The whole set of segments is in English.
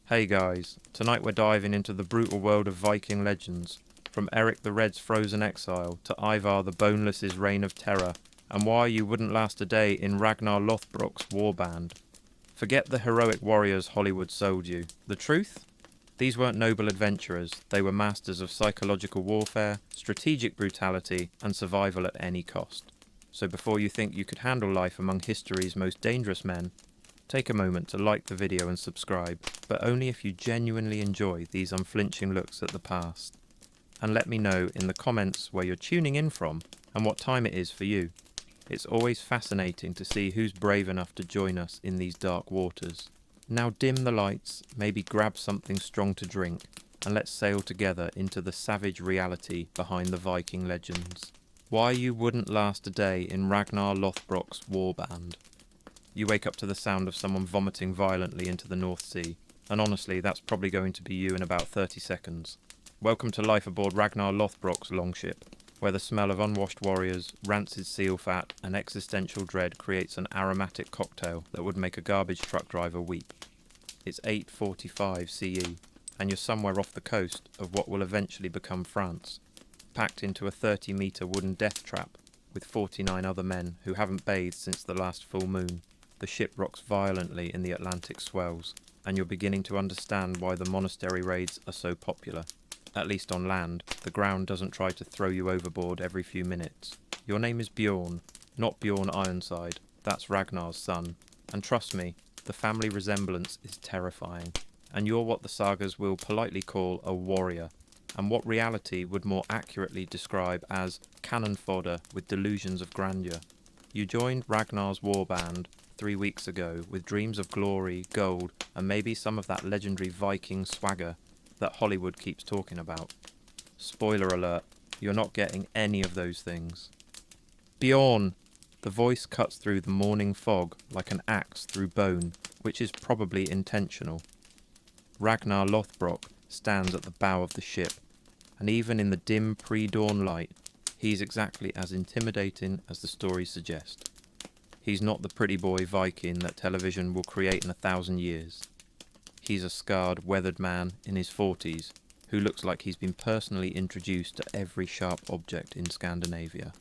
Hey guys, tonight we're diving into the brutal world of Viking legends, from Erik the Red's frozen exile to Ivar the Boneless's reign of terror, and why you wouldn't last a day in Ragnar Lothbrok's warband. Forget the heroic warriors Hollywood sold you. The truth? These weren't noble adventurers, they were masters of psychological warfare, strategic brutality, and survival at any cost. So before you think you could handle life among history's most dangerous men, take a moment to like the video and subscribe, but only if you genuinely enjoy these unflinching looks at the past. And let me know in the comments where you're tuning in from and what time it is for you. It's always fascinating to see who's brave enough to join us in these dark waters. Now dim the lights, maybe grab something strong to drink, and let's sail together into the savage reality behind the Viking legends. Why you wouldn't last a day in Ragnar Lothbrok's warband. You wake up to the sound of someone vomiting violently into the North Sea, and honestly, that's probably going to be you in about 30 seconds. Welcome to life aboard Ragnar Lothbrok's longship, where the smell of unwashed warriors, rancid seal fat, and existential dread creates an aromatic cocktail that would make a garbage truck driver weep. It's 8:45 CE, and you're somewhere off the coast of what will eventually become France, packed into a 30-metre wooden death trap with 49 other men who haven't bathed since the last full moon. The ship rocks violently in the Atlantic swells, and you're beginning to understand why the monastery raids are so popular. At least on land, the ground doesn't try to throw you overboard every few minutes. Your name is Bjorn, not Bjorn Ironside. That's Ragnar's son. And trust me, the family resemblance is terrifying. And you're what the sagas will politely call a warrior, and what reality would more accurately describe as cannon fodder with delusions of grandeur. You joined Ragnar's warband 3 weeks ago with dreams of glory, gold, and maybe some of that legendary Viking swagger that Hollywood keeps talking about. Spoiler alert, you're not getting any of those things. Bjorn! The voice cuts through the morning fog like an axe through bone, which is probably intentional. Ragnar Lothbrok stands at the bow of the ship, and even in the dim pre-dawn light, he's exactly as intimidating as the stories suggest. He's not the pretty boy Viking that television will create in 1,000 years. He's a scarred, weathered man in his 40s who looks like he's been personally introduced to every sharp object in Scandinavia.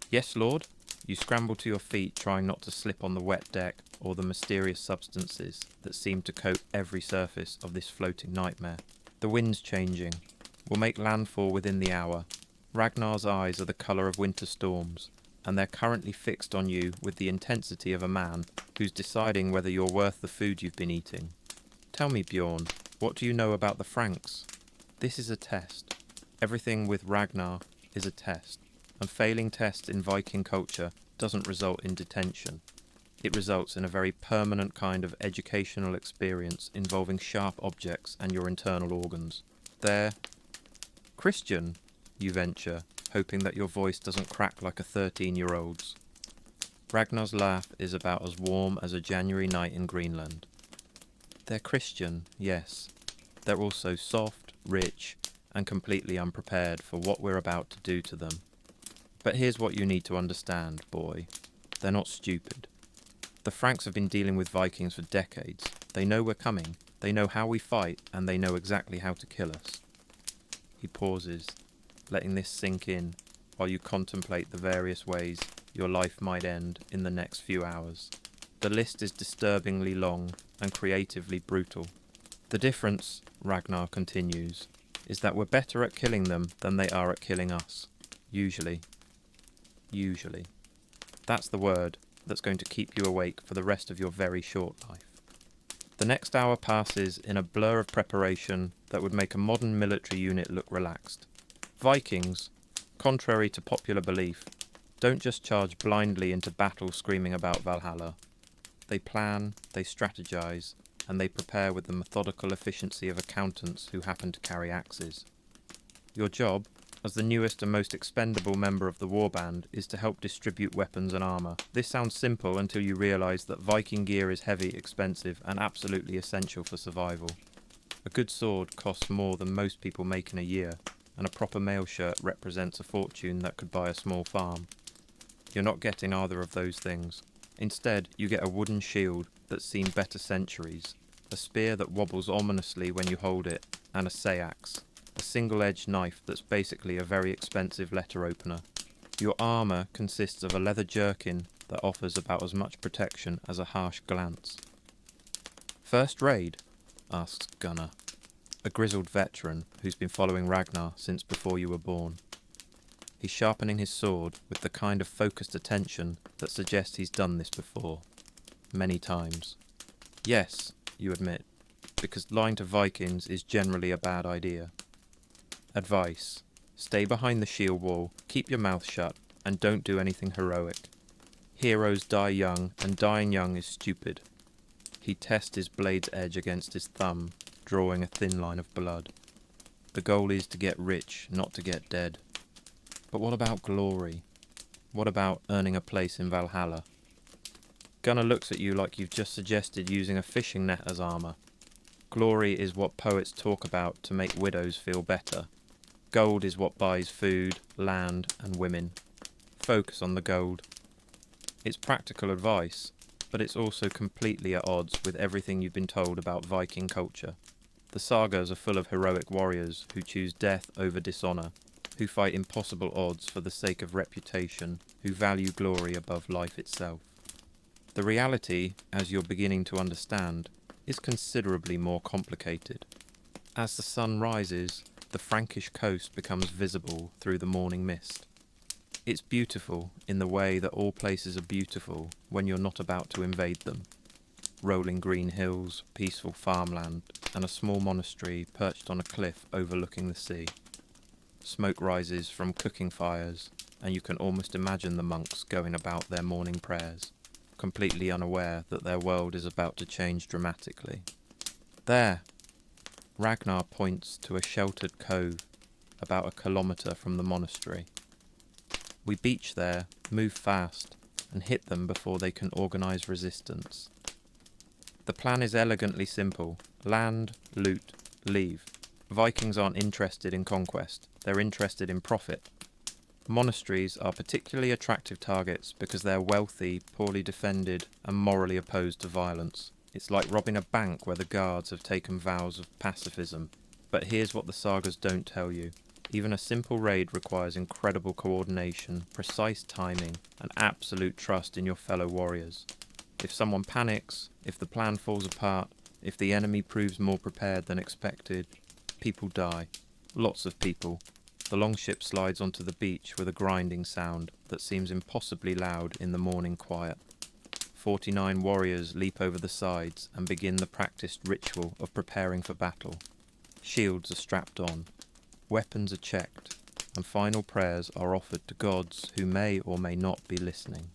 Yes, Lord? You scramble to your feet, trying not to slip on the wet deck or the mysterious substances that seem to coat every surface of this floating nightmare. The wind's changing. We'll make landfall within the hour. Ragnar's eyes are the colour of winter storms, and they're currently fixed on you with the intensity of a man who's deciding whether you're worth the food you've been eating. Tell me, Bjorn, what do you know about the Franks? This is a test. Everything with Ragnar is a test, and failing tests in Viking culture doesn't result in detention. It results in a very permanent kind of educational experience involving sharp objects and your internal organs. There, Christian, you venture, hoping that your voice doesn't crack like a 13-year-old's. Ragnar's laugh is about as warm as a January night in Greenland. They're Christian, yes. They're also soft, rich, and completely unprepared for what we're about to do to them. But here's what you need to understand, boy. They're not stupid. The Franks have been dealing with Vikings for decades. They know we're coming, they know how we fight, and they know exactly how to kill us. He pauses, letting this sink in while you contemplate the various ways your life might end in the next few hours. The list is disturbingly long and creatively brutal. The difference, Ragnar continues, is that we're better at killing them than they are at killing us. Usually. Usually. That's the word that's going to keep you awake for the rest of your very short life. The next hour passes in a blur of preparation that would make a modern military unit look relaxed. Vikings, contrary to popular belief, don't just charge blindly into battle screaming about Valhalla. They plan, they strategize, and they prepare with the methodical efficiency of accountants who happen to carry axes. Your job, as the newest and most expendable member of the warband, is to help distribute weapons and armour. This sounds simple until you realise that Viking gear is heavy, expensive, and absolutely essential for survival. A good sword costs more than most people make in a year, and a proper mail shirt represents a fortune that could buy a small farm. You're not getting either of those things. Instead, you get a wooden shield that's seen better centuries, a spear that wobbles ominously when you hold it, and a sayax, a single-edged knife that's basically a very expensive letter opener. Your armour consists of a leather jerkin that offers about as much protection as a harsh glance. "First raid?" asks Gunnar, a grizzled veteran who's been following Ragnar since before you were born. He's sharpening his sword with the kind of focused attention that suggests he's done this before. Many times. "Yes," you admit, because lying to Vikings is generally a bad idea. Advice: stay behind the shield wall, keep your mouth shut, and don't do anything heroic. Heroes die young, and dying young is stupid. He tests his blade's edge against his thumb, drawing a thin line of blood. The goal is to get rich, not to get dead. But what about glory? What about earning a place in Valhalla? Gunnar looks at you like you've just suggested using a fishing net as armour. Glory is what poets talk about to make widows feel better. Gold is what buys food, land, and women. Focus on the gold. It's practical advice, but it's also completely at odds with everything you've been told about Viking culture. The sagas are full of heroic warriors who choose death over dishonour, who fight impossible odds for the sake of reputation, who value glory above life itself. The reality, as you're beginning to understand, is considerably more complicated. As the sun rises, the Frankish coast becomes visible through the morning mist. It's beautiful in the way that all places are beautiful when you're not about to invade them. Rolling green hills, peaceful farmland, and a small monastery perched on a cliff overlooking the sea. Smoke rises from cooking fires, and you can almost imagine the monks going about their morning prayers, completely unaware that their world is about to change dramatically. "There!" Ragnar points to a sheltered cove about a kilometre from the monastery. "We beach there, move fast, and hit them before they can organise resistance. The plan is elegantly simple. Land, loot, leave. Vikings aren't interested in conquest, they're interested in profit. Monasteries are particularly attractive targets because they're wealthy, poorly defended, and morally opposed to violence. It's like robbing a bank where the guards have taken vows of pacifism. But here's what the sagas don't tell you. Even a simple raid requires incredible coordination, precise timing, and absolute trust in your fellow warriors. If someone panics, if the plan falls apart, if the enemy proves more prepared than expected, people die. Lots of people. The longship slides onto the beach with a grinding sound that seems impossibly loud in the morning quiet. 49 warriors leap over the sides and begin the practiced ritual of preparing for battle. Shields are strapped on. Weapons are checked, and final prayers are offered to gods who may or may not be listening.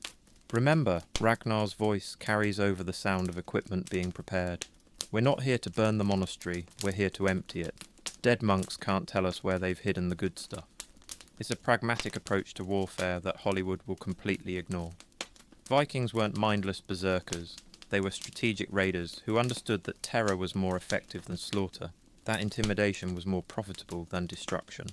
Remember, Ragnar's voice carries over the sound of equipment being prepared. We're not here to burn the monastery, we're here to empty it. Dead monks can't tell us where they've hidden the good stuff. It's a pragmatic approach to warfare that Hollywood will completely ignore. Vikings weren't mindless berserkers. They were strategic raiders who understood that terror was more effective than slaughter. That intimidation was more profitable than destruction.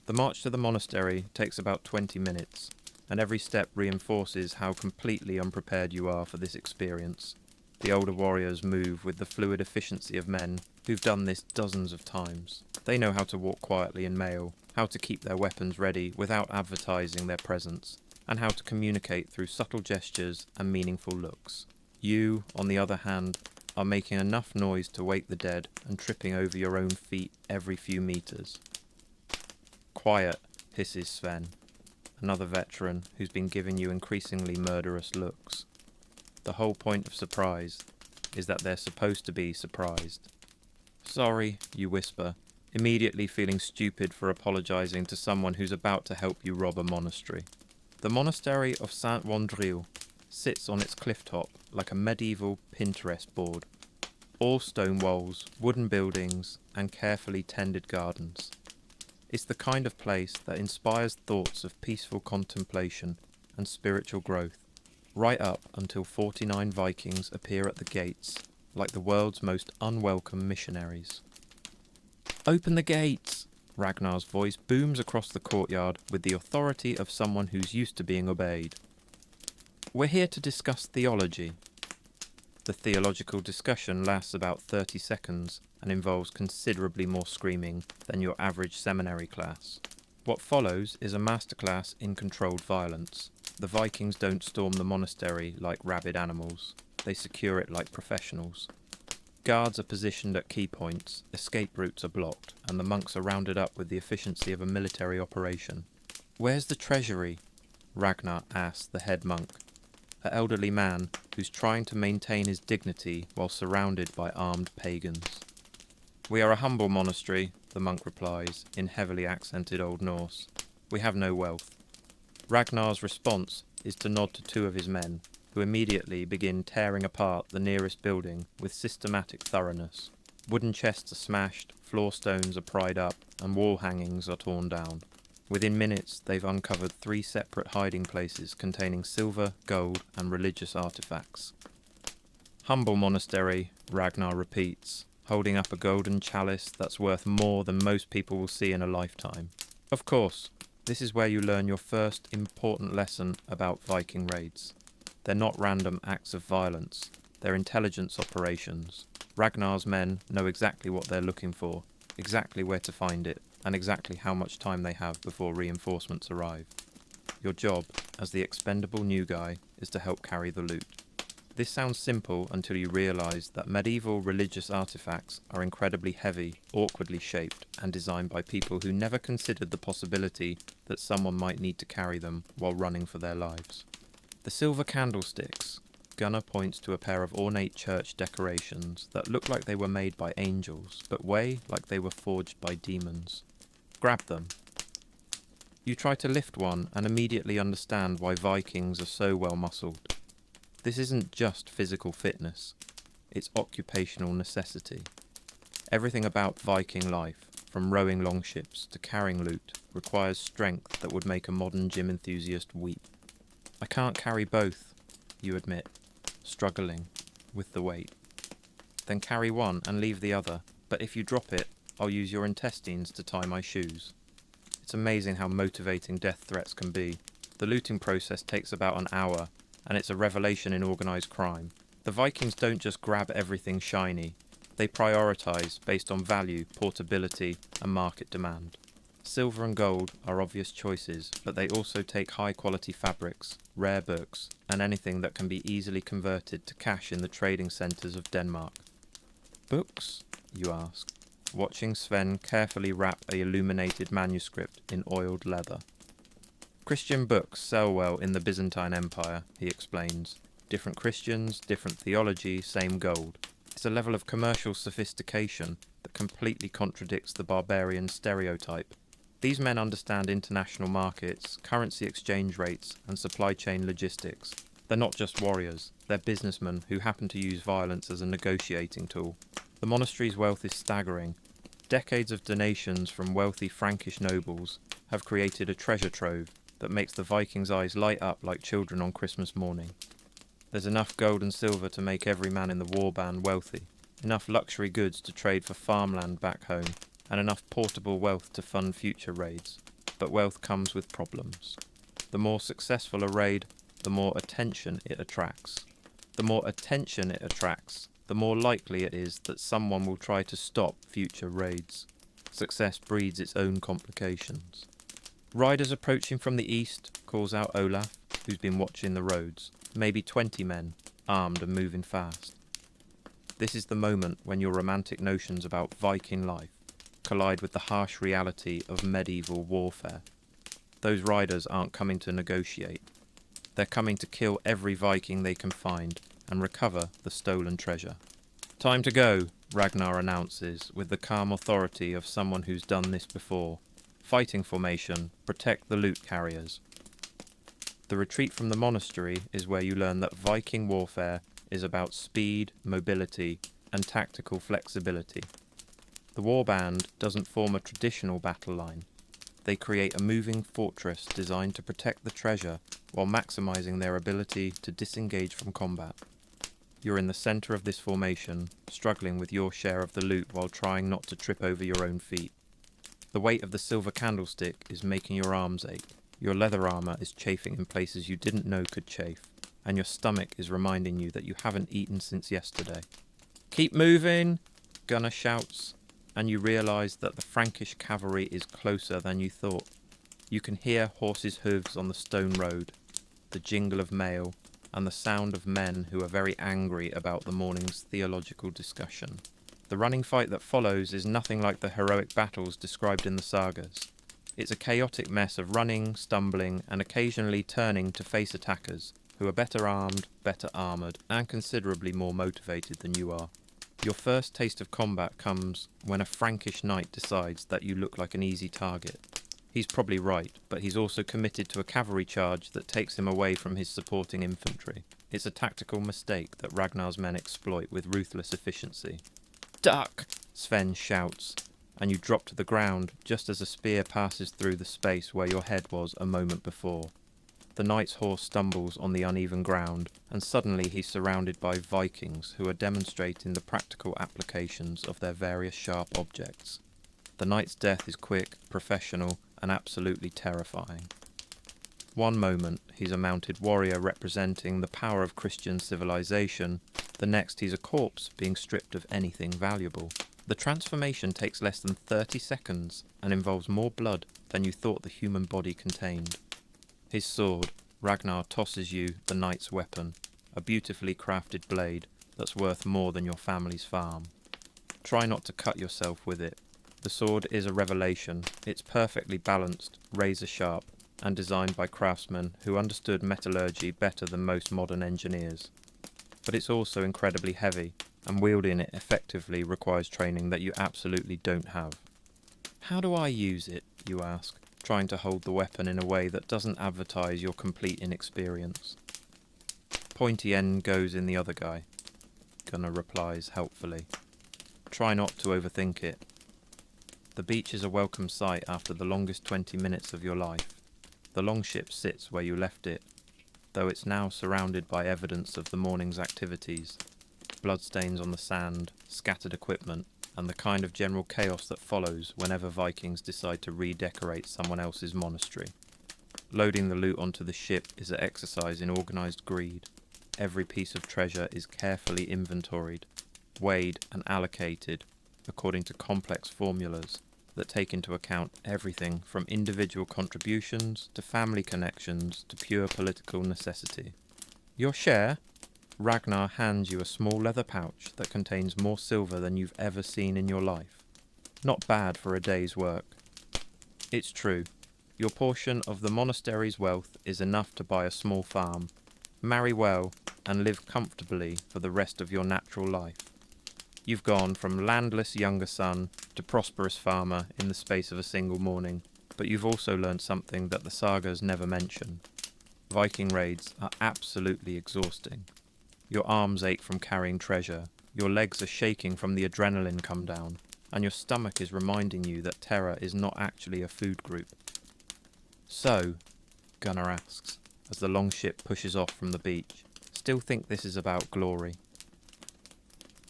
The march to the monastery takes about 20 minutes, and every step reinforces how completely unprepared you are for this experience. The older warriors move with the fluid efficiency of men who've done this dozens of times. They know how to walk quietly in mail, how to keep their weapons ready without advertising their presence, and how to communicate through subtle gestures and meaningful looks. You, on the other hand, are making enough noise to wake the dead and tripping over your own feet every few meters. "Quiet," hisses Sven, another veteran who's been giving you increasingly murderous looks. The whole point of surprise is that they're supposed to be surprised. "Sorry," you whisper, immediately feeling stupid for apologizing to someone who's about to help you rob a monastery. The monastery of Saint-Wandrille sits on its cliff top like a medieval Pinterest board. All stone walls, wooden buildings, and carefully tended gardens. It's the kind of place that inspires thoughts of peaceful contemplation and spiritual growth, right up until 49 Vikings appear at the gates, like the world's most unwelcome missionaries. "Open the gates!" Ragnar's voice booms across the courtyard with the authority of someone who's used to being obeyed. "We're here to discuss theology." The theological discussion lasts about 30 seconds and involves considerably more screaming than your average seminary class. What follows is a masterclass in controlled violence. The Vikings don't storm the monastery like rabid animals. They secure it like professionals. Guards are positioned at key points, escape routes are blocked, and the monks are rounded up with the efficiency of a military operation. "Where's the treasury?" Ragnar asked the head monk, an elderly man who's trying to maintain his dignity while surrounded by armed pagans. "We are a humble monastery," the monk replies, in heavily accented Old Norse. "We have no wealth." Ragnar's response is to nod to two of his men, who immediately begin tearing apart the nearest building with systematic thoroughness. Wooden chests are smashed, floor stones are pried up, and wall hangings are torn down. Within minutes, they've uncovered 3 separate hiding places containing silver, gold, and religious artifacts. "Humble monastery," Ragnar repeats, holding up a golden chalice that's worth more than most people will see in a lifetime. Of course, this is where you learn your first important lesson about Viking raids. They're not random acts of violence, they're intelligence operations. Ragnar's men know exactly what they're looking for, exactly where to find it, and exactly how much time they have before reinforcements arrive. Your job, as the expendable new guy, is to help carry the loot. This sounds simple until you realise that medieval religious artifacts are incredibly heavy, awkwardly shaped, and designed by people who never considered the possibility that someone might need to carry them while running for their lives. The silver candlesticks. Gunnar points to a pair of ornate church decorations that look like they were made by angels, but weigh like they were forged by demons. Grab them. You try to lift one and immediately understand why Vikings are so well muscled. This isn't just physical fitness, it's occupational necessity. Everything about Viking life, from rowing longships to carrying loot, requires strength that would make a modern gym enthusiast weep. "I can't carry both," you admit, struggling with the weight. "Then carry one and leave the other, but if you drop it, I'll use your intestines to tie my shoes." It's amazing how motivating death threats can be. The looting process takes about an hour, and it's a revelation in organised crime. The Vikings don't just grab everything shiny, they prioritise based on value, portability, and market demand. Silver and gold are obvious choices, but they also take high-quality fabrics, rare books, and anything that can be easily converted to cash in the trading centres of Denmark. "Books?" you ask, watching Sven carefully wrap a illuminated manuscript in oiled leather. "Christian books sell well in the Byzantine Empire," he explains. "Different Christians, different theology, same gold. It's a level of commercial sophistication that completely contradicts the barbarian stereotype. These men understand international markets, currency exchange rates, and supply chain logistics. They're not just warriors, they're businessmen who happen to use violence as a negotiating tool. The monastery's wealth is staggering. Decades of donations from wealthy Frankish nobles have created a treasure trove that makes the Vikings' eyes light up like children on Christmas morning. There's enough gold and silver to make every man in the warband wealthy, enough luxury goods to trade for farmland back home, and enough portable wealth to fund future raids. But wealth comes with problems. The more successful a raid, the more attention it attracts. The more attention it attracts, the more likely it is that someone will try to stop future raids. Success breeds its own complications. "Riders approaching from the east," calls out Olaf, who's been watching the roads. Maybe 20 men, armed and moving fast. This is the moment when your romantic notions about Viking life collide with the harsh reality of medieval warfare. Those riders aren't coming to negotiate. They're coming to kill every Viking they can find and recover the stolen treasure. "Time to go," Ragnar announces with the calm authority of someone who's done this before. "Fighting formation, protect the loot carriers." The retreat from the monastery is where you learn that Viking warfare is about speed, mobility, and tactical flexibility. The warband doesn't form a traditional battle line. They create a moving fortress designed to protect the treasure while maximising their ability to disengage from combat. You're in the centre of this formation, struggling with your share of the loot while trying not to trip over your own feet. The weight of the silver candlestick is making your arms ache. Your leather armour is chafing in places you didn't know could chafe. and your stomach is reminding you that you haven't eaten since yesterday. "Keep moving," Gunnar shouts, and you realise that the Frankish cavalry is closer than you thought. You can hear horses' hooves on the stone road, the jingle of mail, and the sound of men who are very angry about the morning's theological discussion. The running fight that follows is nothing like the heroic battles described in the sagas. It's a chaotic mess of running, stumbling, and occasionally turning to face attackers who are better armed, better armoured, and considerably more motivated than you are. Your first taste of combat comes when a Frankish knight decides that you look like an easy target. He's probably right, but he's also committed to a cavalry charge that takes him away from his supporting infantry. It's a tactical mistake that Ragnar's men exploit with ruthless efficiency. "Duck!" Sven shouts, and you drop to the ground just as a spear passes through the space where your head was a moment before. The knight's horse stumbles on the uneven ground, and suddenly he's surrounded by Vikings who are demonstrating the practical applications of their various sharp objects. The knight's death is quick, professional, and absolutely terrifying. One moment he's a mounted warrior representing the power of Christian civilization, the next he's a corpse being stripped of anything valuable. The transformation takes less than 30 seconds and involves more blood than you thought the human body contained. His sword, Ragnar tosses you the knight's weapon, a beautifully crafted blade that's worth more than your family's farm. Try not to cut yourself with it. The sword is a revelation. It's perfectly balanced, razor sharp, and designed by craftsmen who understood metallurgy better than most modern engineers. But it's also incredibly heavy, and wielding it effectively requires training that you absolutely don't have. "How do I use it?" you ask, trying to hold the weapon in a way that doesn't advertise your complete inexperience. "Pointy end goes in the other guy," Gunnar replies helpfully. "Try not to overthink it." The beach is a welcome sight after the longest 20 minutes of your life. The longship sits where you left it, though it's now surrounded by evidence of the morning's activities. Bloodstains on the sand, scattered equipment, and the kind of general chaos that follows whenever Vikings decide to redecorate someone else's monastery. Loading the loot onto the ship is an exercise in organised greed. Every piece of treasure is carefully inventoried, weighed and allocated according to complex formulas that take into account everything from individual contributions to family connections to pure political necessity. "Your share?" Ragnar hands you a small leather pouch that contains more silver than you've ever seen in your life. Not bad for a day's work. It's true. Your portion of the monastery's wealth is enough to buy a small farm, marry well, and live comfortably for the rest of your natural life. You've gone from landless younger son to prosperous farmer in the space of a single morning, but you've also learned something that the sagas never mention. Viking raids are absolutely exhausting. Your arms ache from carrying treasure, your legs are shaking from the adrenaline come down, and your stomach is reminding you that terror is not actually a food group. "So," Gunnar asks, as the longship pushes off from the beach, "still think this is about glory?"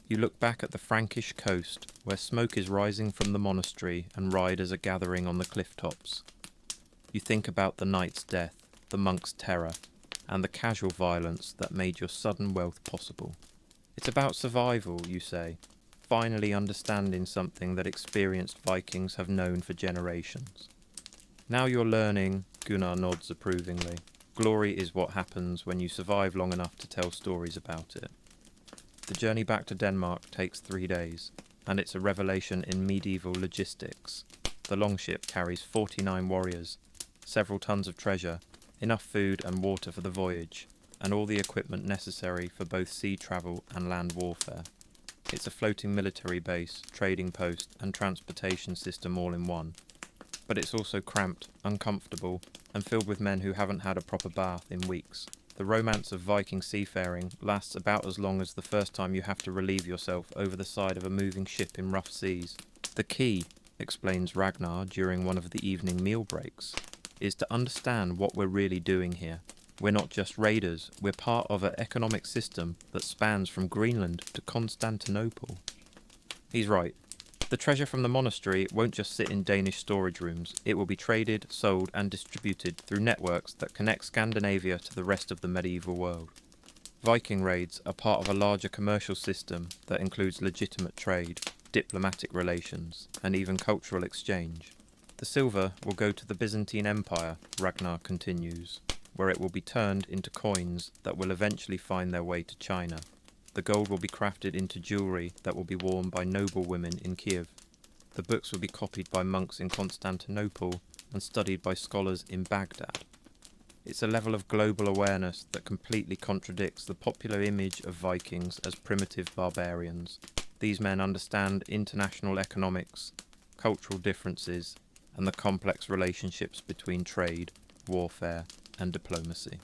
You look back at the Frankish coast, where smoke is rising from the monastery and riders are gathering on the cliff tops. You think about the knight's death, the monk's terror, and the casual violence that made your sudden wealth possible. It's about survival, you say, finally understanding something that experienced Vikings have known for generations. "Now you're learning," Gunnar nods approvingly. "Glory is what happens when you survive long enough to tell stories about it." The journey back to Denmark takes 3 days, and it's a revelation in medieval logistics. The longship carries 49 warriors, several tons of treasure, enough food and water for the voyage, and all the equipment necessary for both sea travel and land warfare. It's a floating military base, trading post, and transportation system all in one. But it's also cramped, uncomfortable, and filled with men who haven't had a proper bath in weeks. The romance of Viking seafaring lasts about as long as the first time you have to relieve yourself over the side of a moving ship in rough seas. "The key," explains Ragnar during one of the evening meal breaks, "is to understand what we're really doing here. We're not just raiders, we're part of an economic system that spans from Greenland to Constantinople." He's right. The treasure from the monastery won't just sit in Danish storage rooms. It will be traded, sold, and distributed through networks that connect Scandinavia to the rest of the medieval world. Viking raids are part of a larger commercial system that includes legitimate trade, diplomatic relations, and even cultural exchange. The silver will go to the Byzantine Empire, Ragnar continues, where it will be turned into coins that will eventually find their way to China. The gold will be crafted into jewellery that will be worn by noble women in Kiev. The books will be copied by monks in Constantinople and studied by scholars in Baghdad. It's a level of global awareness that completely contradicts the popular image of Vikings as primitive barbarians. These men understand international economics, cultural differences, and the complex relationships between trade, warfare, and diplomacy.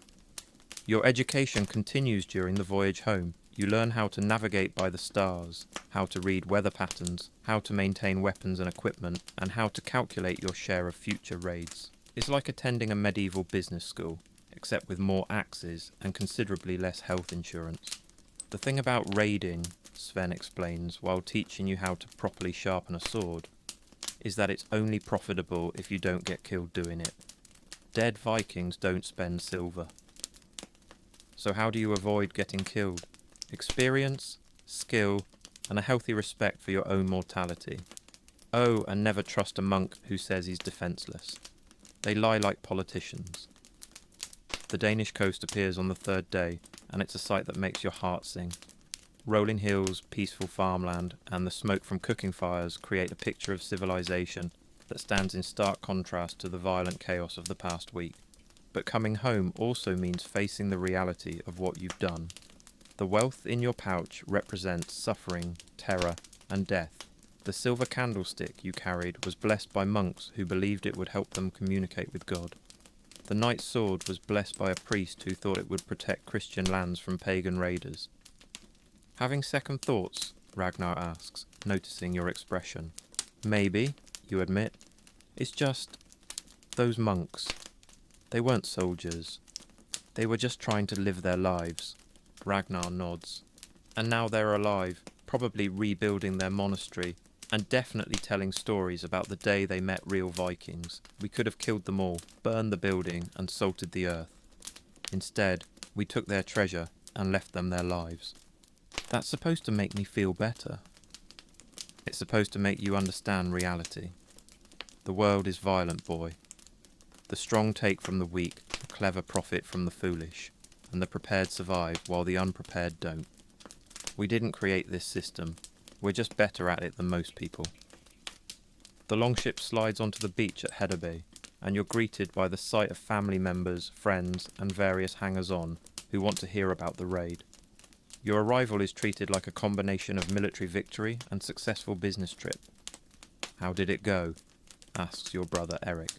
Your education continues during the voyage home. You learn how to navigate by the stars, how to read weather patterns, how to maintain weapons and equipment, and how to calculate your share of future raids. It's like attending a medieval business school, except with more axes and considerably less health insurance. The thing about raiding, Sven explains while teaching you how to properly sharpen a sword, is that it's only profitable if you don't get killed doing it. Dead Vikings don't spend silver. So how do you avoid getting killed? Experience, skill, and a healthy respect for your own mortality. Oh, and never trust a monk who says he's defenceless. They lie like politicians. The Danish coast appears on the third day, and it's a sight that makes your heart sing. Rolling hills, peaceful farmland, and the smoke from cooking fires create a picture of civilization that stands in stark contrast to the violent chaos of the past week. But coming home also means facing the reality of what you've done. The wealth in your pouch represents suffering, terror, and death. The silver candlestick you carried was blessed by monks who believed it would help them communicate with God. The knight's sword was blessed by a priest who thought it would protect Christian lands from pagan raiders. Having second thoughts? Ragnar asks, noticing your expression. Maybe, you admit. It's just those monks. They weren't soldiers. They were just trying to live their lives. Ragnar nods. And now they're alive, probably rebuilding their monastery, and definitely telling stories about the day they met real Vikings. We could have killed them all, burned the building, and salted the earth. Instead, we took their treasure and left them their lives. That's supposed to make me feel better. It's supposed to make you understand reality. The world is violent, boy. The strong take from the weak, the clever profit from the foolish, and the prepared survive while the unprepared don't. We didn't create this system. We're just better at it than most people. The longship slides onto the beach at Hedeby, and you're greeted by the sight of family members, friends, and various hangers-on who want to hear about the raid. Your arrival is treated like a combination of military victory and successful business trip. How did it go? Asks your brother Erik,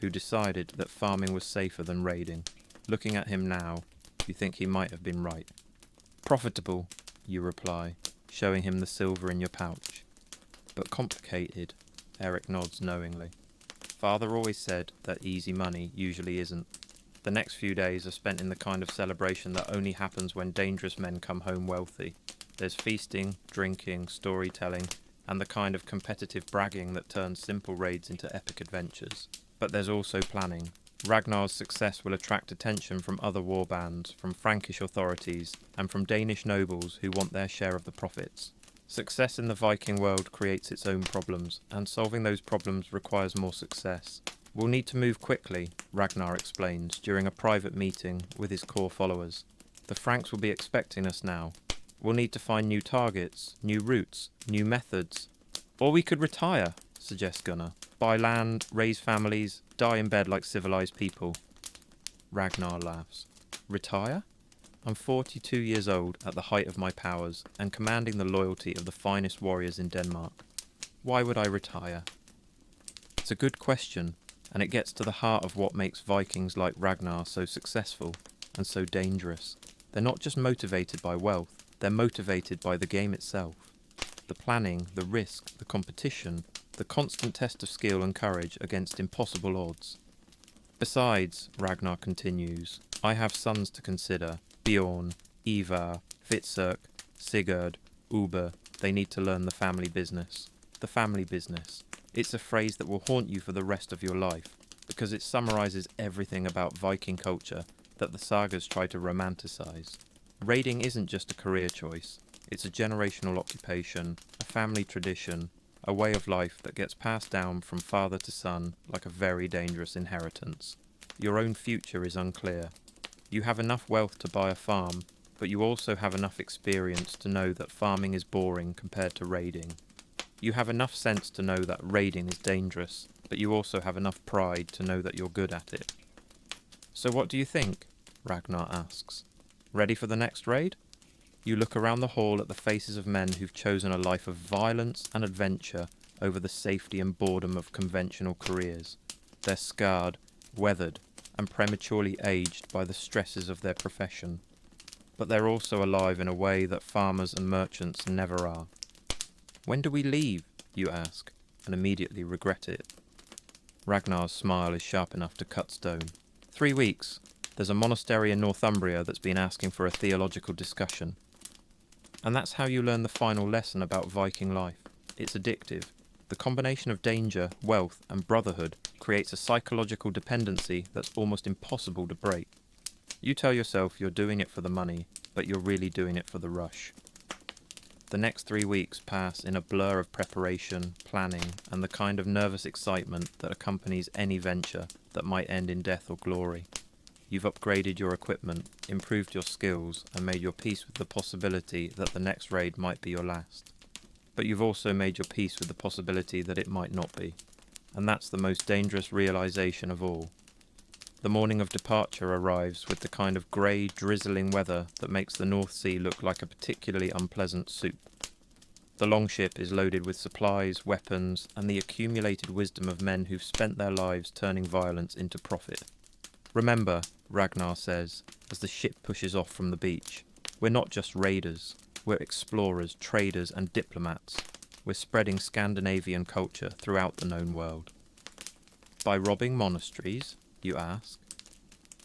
who decided that farming was safer than raiding. Looking at him now, you think he might have been right. Profitable, you reply, showing him the silver in your pouch. But complicated, Erik nods knowingly. Father always said that easy money usually isn't. The next few days are spent in the kind of celebration that only happens when dangerous men come home wealthy. There's feasting, drinking, storytelling, and the kind of competitive bragging that turns simple raids into epic adventures. But there's also planning. Ragnar's success will attract attention from other war bands, from Frankish authorities, and from Danish nobles who want their share of the profits. Success in the Viking world creates its own problems, and solving those problems requires more success. We'll need to move quickly, Ragnar explains during a private meeting with his core followers. The Franks will be expecting us now. We'll need to find new targets, new routes, new methods. Or we could retire, suggests Gunnar. Buy land, raise families, die in bed like civilized people. Ragnar laughs. Retire? I'm 42 years old at the height of my powers and commanding the loyalty of the finest warriors in Denmark. Why would I retire? It's a good question, and it gets to the heart of what makes Vikings like Ragnar so successful and so dangerous. They're not just motivated by wealth, they're motivated by the game itself. The planning, the risk, the competition, the constant test of skill and courage against impossible odds. Besides, Ragnar continues, I have sons to consider. Bjorn, Ivar, Hvitserk, Sigurd, Uber. They need to learn the family business. The family business. It's a phrase that will haunt you for the rest of your life, because it summarizes everything about Viking culture that the sagas try to romanticize. Raiding isn't just a career choice, it's a generational occupation, a family tradition, a way of life that gets passed down from father to son like a very dangerous inheritance. Your own future is unclear. You have enough wealth to buy a farm, but you also have enough experience to know that farming is boring compared to raiding. You have enough sense to know that raiding is dangerous, but you also have enough pride to know that you're good at it. So what do you think? Ragnar asks. Ready for the next raid? You look around the hall at the faces of men who've chosen a life of violence and adventure over the safety and boredom of conventional careers. They're scarred, weathered, and prematurely aged by the stresses of their profession. But they're also alive in a way that farmers and merchants never are. When do we leave? You ask, and immediately regret it. Ragnar's smile is sharp enough to cut stone. 3 weeks. There's a monastery in Northumbria that's been asking for a theological discussion. And that's how you learn the final lesson about Viking life. It's addictive. The combination of danger, wealth, and brotherhood creates a psychological dependency that's almost impossible to break. You tell yourself you're doing it for the money, but you're really doing it for the rush. The next 3 weeks pass in a blur of preparation, planning, and the kind of nervous excitement that accompanies any venture that might end in death or glory. You've upgraded your equipment, improved your skills, and made your peace with the possibility that the next raid might be your last. But you've also made your peace with the possibility that it might not be. And that's the most dangerous realization of all. The morning of departure arrives with the kind of grey, drizzling weather that makes the North Sea look like a particularly unpleasant soup. The longship is loaded with supplies, weapons, and the accumulated wisdom of men who've spent their lives turning violence into profit. Remember, Ragnar says, as the ship pushes off from the beach, we're not just raiders, we're explorers, traders, and diplomats. We're spreading Scandinavian culture throughout the known world. By robbing monasteries? You ask.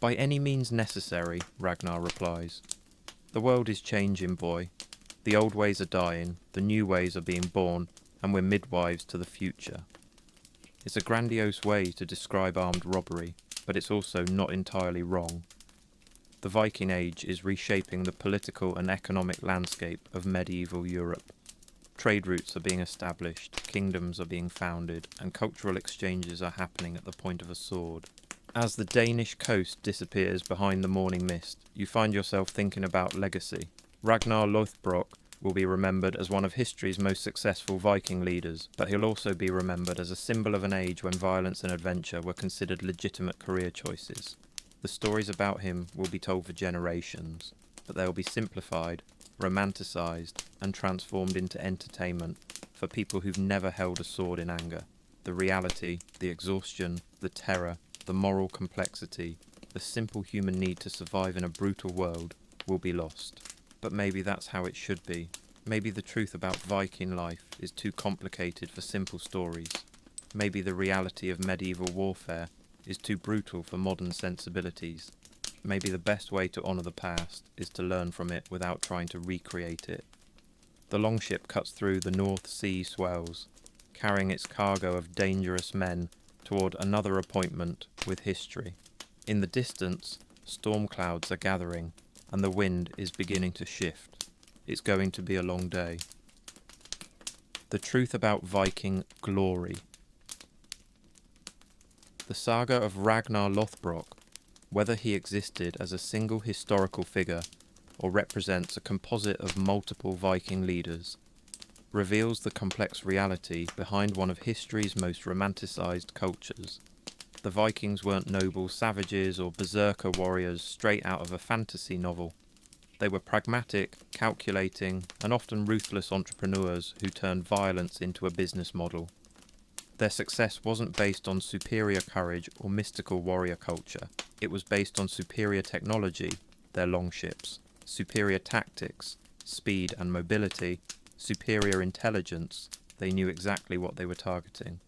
By any means necessary, Ragnar replies. The world is changing, boy. The old ways are dying, the new ways are being born, and we're midwives to the future. It's a grandiose way to describe armed robbery, but it's also not entirely wrong. The Viking Age is reshaping the political and economic landscape of medieval Europe. Trade routes are being established, kingdoms are being founded, and cultural exchanges are happening at the point of a sword. As the Danish coast disappears behind the morning mist, you find yourself thinking about legacy. Ragnar Lothbrok will be remembered as one of history's most successful Viking leaders, but he'll also be remembered as a symbol of an age when violence and adventure were considered legitimate career choices. The stories about him will be told for generations, but they'll be simplified, romanticised, and transformed into entertainment for people who've never held a sword in anger. The reality, the exhaustion, the terror, the moral complexity, the simple human need to survive in a brutal world will be lost. But maybe that's how it should be. Maybe the truth about Viking life is too complicated for simple stories. Maybe the reality of medieval warfare is too brutal for modern sensibilities. Maybe the best way to honour the past is to learn from it without trying to recreate it. The longship cuts through the North Sea swells, carrying its cargo of dangerous men toward another appointment with history. In the distance, storm clouds are gathering, and the wind is beginning to shift. It's going to be a long day. The truth about Viking glory. The saga of Ragnar Lothbrok, whether he existed as a single historical figure or represents a composite of multiple Viking leaders, reveals the complex reality behind one of history's most romanticised cultures. The Vikings weren't noble savages or berserker warriors straight out of a fantasy novel. They were pragmatic, calculating, and often ruthless entrepreneurs who turned violence into a business model. Their success wasn't based on superior courage or mystical warrior culture. It was based on superior technology, their longships, superior tactics, speed and mobility, superior intelligence, they knew exactly what they were targeting,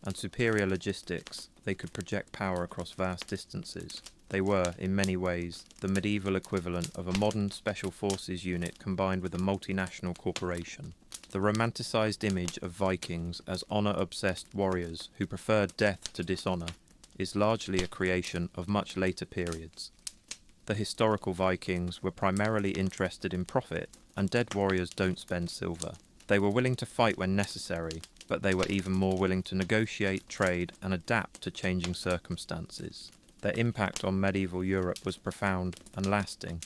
and superior logistics, they could project power across vast distances. They were, in many ways, the medieval equivalent of a modern special forces unit combined with a multinational corporation. The romanticised image of Vikings as honour-obsessed warriors who preferred death to dishonour is largely a creation of much later periods. The historical Vikings were primarily interested in profit, and dead warriors don't spend silver. They were willing to fight when necessary, but they were even more willing to negotiate, trade, and adapt to changing circumstances. Their impact on medieval Europe was profound and lasting.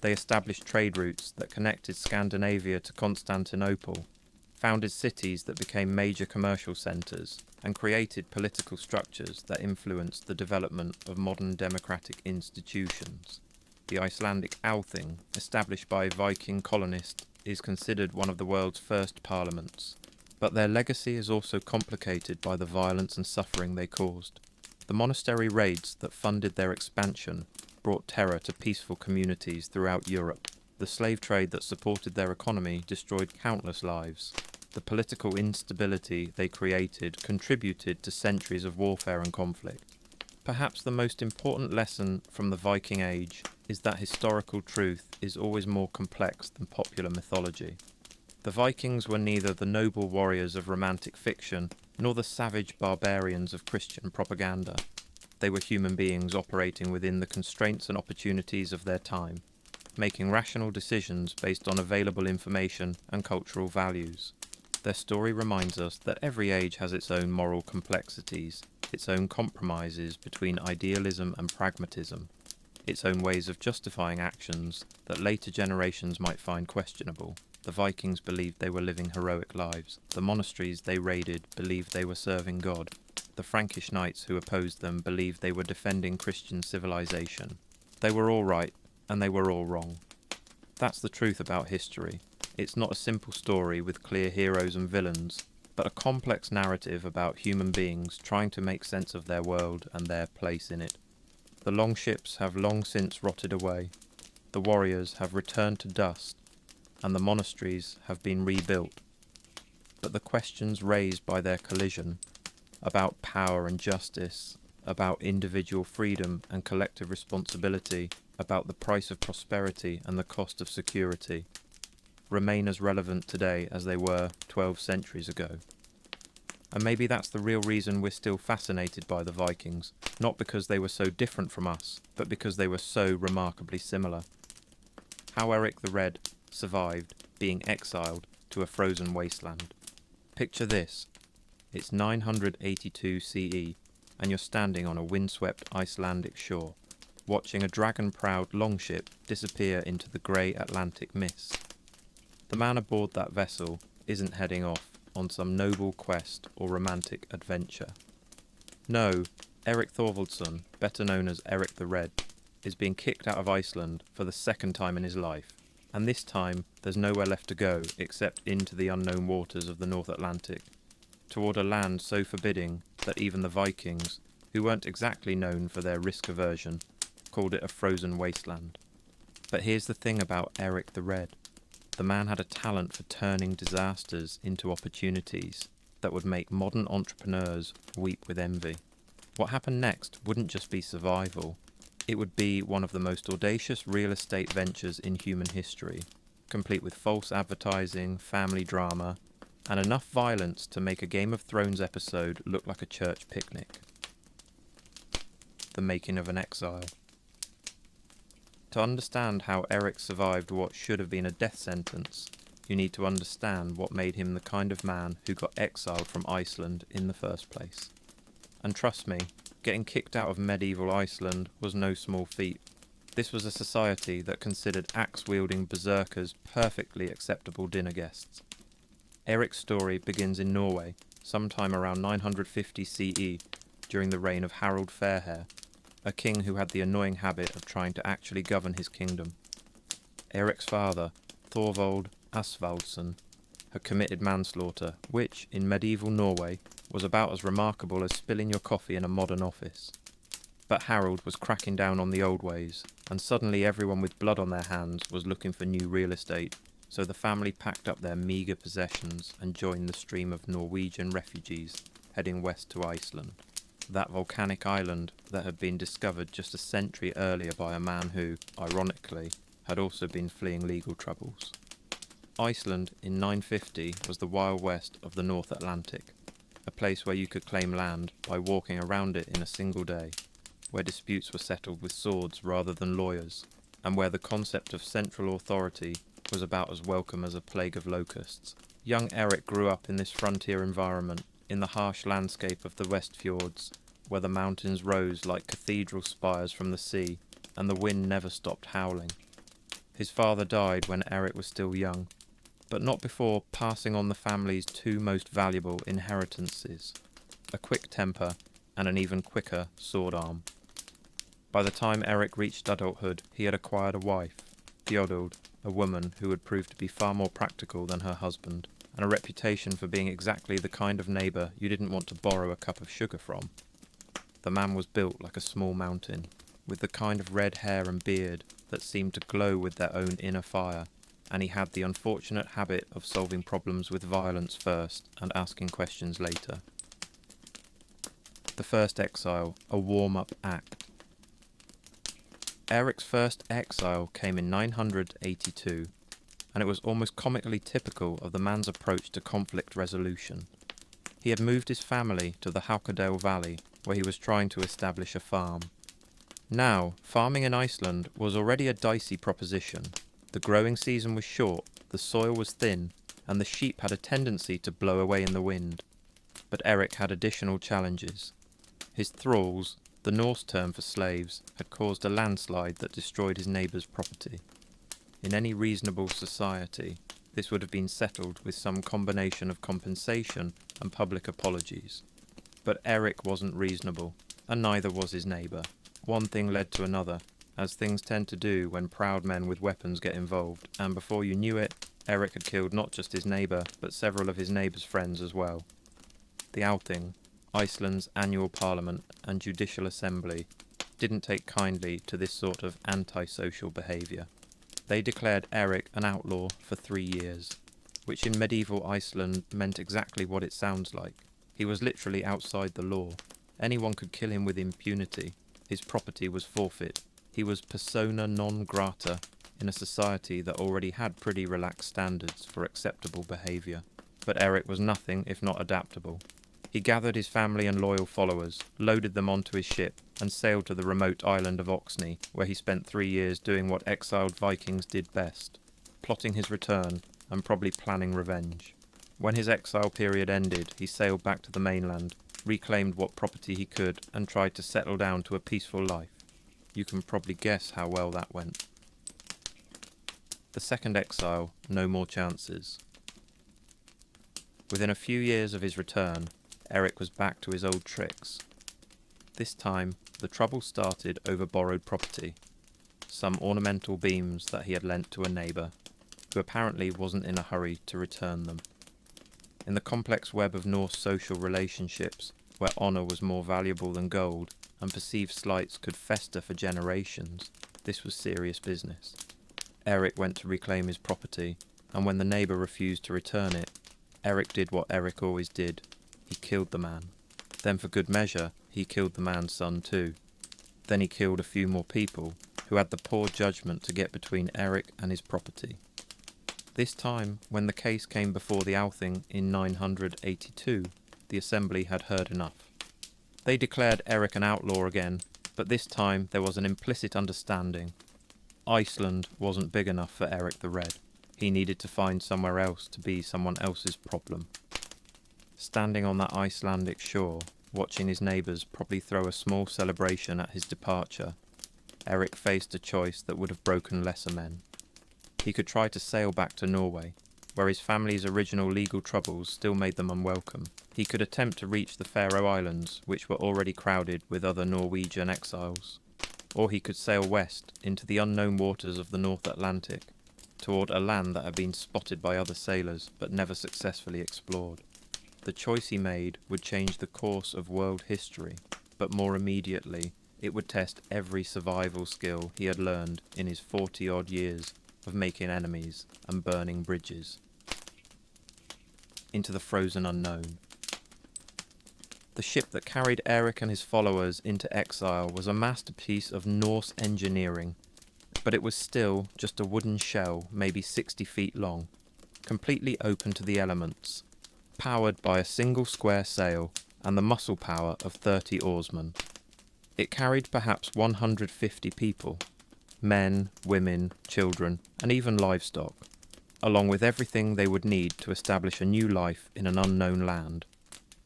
They established trade routes that connected Scandinavia to Constantinople, founded cities that became major commercial centres, and created political structures that influenced the development of modern democratic institutions. The Icelandic Althing, established by Viking colonists, is considered one of the world's first parliaments. But their legacy is also complicated by the violence and suffering they caused. The monastery raids that funded their expansion brought terror to peaceful communities throughout Europe. The slave trade that supported their economy destroyed countless lives. The political instability they created contributed to centuries of warfare and conflict. Perhaps the most important lesson from the Viking Age is that historical truth is always more complex than popular mythology. The Vikings were neither the noble warriors of romantic fiction nor the savage barbarians of Christian propaganda. They were human beings operating within the constraints and opportunities of their time, making rational decisions based on available information and cultural values. Their story reminds us that every age has its own moral complexities, its own compromises between idealism and pragmatism, its own ways of justifying actions that later generations might find questionable. The Vikings believed they were living heroic lives. The monasteries they raided believed they were serving God. The Frankish knights who opposed them believed they were defending Christian civilization. They were all right, and they were all wrong. That's the truth about history. It's not a simple story with clear heroes and villains, but a complex narrative about human beings trying to make sense of their world and their place in it. The longships have long since rotted away. The warriors have returned to dust, and the monasteries have been rebuilt. But the questions raised by their collision, about power and justice, about individual freedom and collective responsibility, about the price of prosperity and the cost of security, remain as relevant today as they were 12 centuries ago. And maybe that's the real reason we're still fascinated by the Vikings, not because they were so different from us, but because they were so remarkably similar. How Erik the Red survived being exiled to a frozen wasteland. Picture this. It's 982 CE, and you're standing on a windswept Icelandic shore, watching a dragon-prowed longship disappear into the grey Atlantic mist. The man aboard that vessel isn't heading off on some noble quest or romantic adventure. No, Erik Thorvaldsson, better known as Erik the Red, is being kicked out of Iceland for the second time in his life. And this time, there's nowhere left to go except into the unknown waters of the North Atlantic, toward a land so forbidding that even the Vikings, who weren't exactly known for their risk aversion, called it a frozen wasteland. But here's the thing about Erik the Red. The man had a talent for turning disasters into opportunities that would make modern entrepreneurs weep with envy. What happened next wouldn't just be survival. It would be one of the most audacious real estate ventures in human history, complete with false advertising, family drama, and enough violence to make a Game of Thrones episode look like a church picnic. The making of an exile. To understand how Erik survived what should have been a death sentence, you need to understand what made him the kind of man who got exiled from Iceland in the first place. And trust me, getting kicked out of medieval Iceland was no small feat. This was a society that considered axe-wielding berserkers perfectly acceptable dinner guests. Erik's story begins in Norway, sometime around 950 CE, during the reign of Harald Fairhair, a king who had the annoying habit of trying to actually govern his kingdom. Erik's father, Thorvald Asvaldsson, had committed manslaughter, which, in medieval Norway, was about as remarkable as spilling your coffee in a modern office. But Harald was cracking down on the old ways, and suddenly everyone with blood on their hands was looking for new real estate, so the family packed up their meagre possessions and joined the stream of Norwegian refugees heading west to Iceland, that volcanic island that had been discovered just a century earlier by a man who, ironically, had also been fleeing legal troubles. Iceland in 950 was the Wild West of the North Atlantic, a place where you could claim land by walking around it in a single day. where disputes were settled with swords rather than lawyers, and where the concept of central authority was about as welcome as a plague of locusts. Young Erik grew up in this frontier environment, in the harsh landscape of the West Fjords, where the mountains rose like cathedral spires from the sea, and the wind never stopped howling. His father died when Erik was still young, but not before passing on the family's two most valuable inheritances, a quick temper and an even quicker sword arm. By the time Erik reached adulthood, he had acquired a wife, Theodald, a woman who would prove to be far more practical than her husband, and a reputation for being exactly the kind of neighbour you didn't want to borrow a cup of sugar from. The man was built like a small mountain, with the kind of red hair and beard that seemed to glow with their own inner fire, and he had the unfortunate habit of solving problems with violence first and asking questions later. The first exile, a warm-up act. Erik's first exile came in 982, and it was almost comically typical of the man's approach to conflict resolution. He had moved his family to the Haukadale Valley, where he was trying to establish a farm. Now, farming in Iceland was already a dicey proposition. The growing season was short, the soil was thin, and the sheep had a tendency to blow away in the wind. But Erik had additional challenges. His thralls, the Norse term for slaves, had caused a landslide that destroyed his neighbour's property. In any reasonable society, this would have been settled with some combination of compensation and public apologies. But Erik wasn't reasonable, and neither was his neighbour. One thing led to another, as things tend to do when proud men with weapons get involved, and before you knew it, Erik had killed not just his neighbour, but several of his neighbour's friends as well. The Althing, Iceland's annual parliament and judicial assembly, didn't take kindly to this sort of antisocial behaviour. They declared Erik an outlaw for 3 years, which in medieval Iceland meant exactly what it sounds like. He was literally outside the law. Anyone could kill him with impunity. His property was forfeit. He was persona non grata in a society that already had pretty relaxed standards for acceptable behaviour. But Erik was nothing if not adaptable. He gathered his family and loyal followers, loaded them onto his ship, and sailed to the remote island of Oxney, where he spent 3 years doing what exiled Vikings did best, plotting his return and probably planning revenge. When his exile period ended, he sailed back to the mainland, reclaimed what property he could, and tried to settle down to a peaceful life. You can probably guess how well that went. The second exile, no more chances. Within a few years of his return, Erik was back to his old tricks. This time, the trouble started over borrowed property, some ornamental beams that he had lent to a neighbour, who apparently wasn't in a hurry to return them. In the complex web of Norse social relationships, where honour was more valuable than gold, and perceived slights could fester for generations, this was serious business. Erik went to reclaim his property, and when the neighbour refused to return it, Erik did what Erik always did. He killed the man. Then for good measure, he killed the man's son too. Then he killed a few more people, who had the poor judgment to get between Erik and his property. This time, when the case came before the Althing in 982, the assembly had heard enough. They declared Erik an outlaw again, but this time there was an implicit understanding. Iceland wasn't big enough for Erik the Red. He needed to find somewhere else to be someone else's problem. Standing on that Icelandic shore, watching his neighbours probably throw a small celebration at his departure, Erik faced a choice that would have broken lesser men. He could try to sail back to Norway, where his family's original legal troubles still made them unwelcome. He could attempt to reach the Faroe Islands, which were already crowded with other Norwegian exiles. Or he could sail west into the unknown waters of the North Atlantic, toward a land that had been spotted by other sailors but never successfully explored. The choice he made would change the course of world history, but more immediately, it would test every survival skill he had learned in his 40-odd years of making enemies and burning bridges. Into the frozen unknown. The ship that carried Erik and his followers into exile was a masterpiece of Norse engineering, but it was still just a wooden shell, maybe 60 feet long, completely open to the elements, powered by a single square sail and the muscle power of 30 oarsmen. It carried perhaps 150 people, men, women, children, and even livestock, along with everything they would need to establish a new life in an unknown land.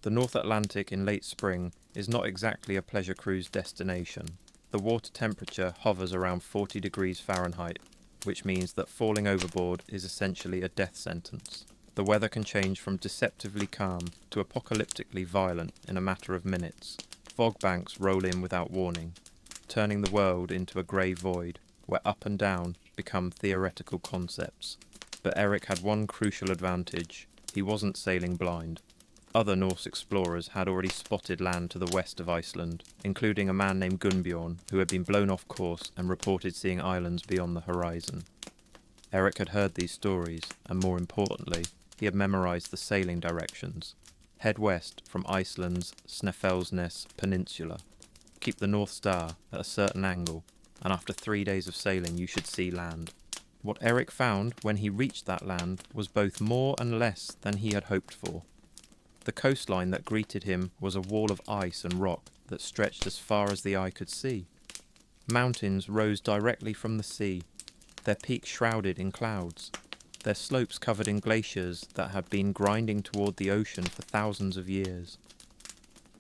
The North Atlantic in late spring is not exactly a pleasure cruise destination. The water temperature hovers around 40 degrees Fahrenheit, which means that falling overboard is essentially a death sentence. The weather can change from deceptively calm to apocalyptically violent in a matter of minutes. Fog banks roll in without warning, turning the world into a grey void where up and down become theoretical concepts. But Erik had one crucial advantage: he wasn't sailing blind. Other Norse explorers had already spotted land to the west of Iceland, including a man named Gunnbjorn, who had been blown off course and reported seeing islands beyond the horizon. Erik had heard these stories, and more importantly, he had memorised the sailing directions. Head west from Iceland's Snæfellsnes Peninsula. Keep the North Star at a certain angle, and after 3 days of sailing you should see land. What Erik found when he reached that land was both more and less than he had hoped for. The coastline that greeted him was a wall of ice and rock that stretched as far as the eye could see. Mountains rose directly from the sea, their peaks shrouded in clouds, their slopes covered in glaciers that had been grinding toward the ocean for thousands of years.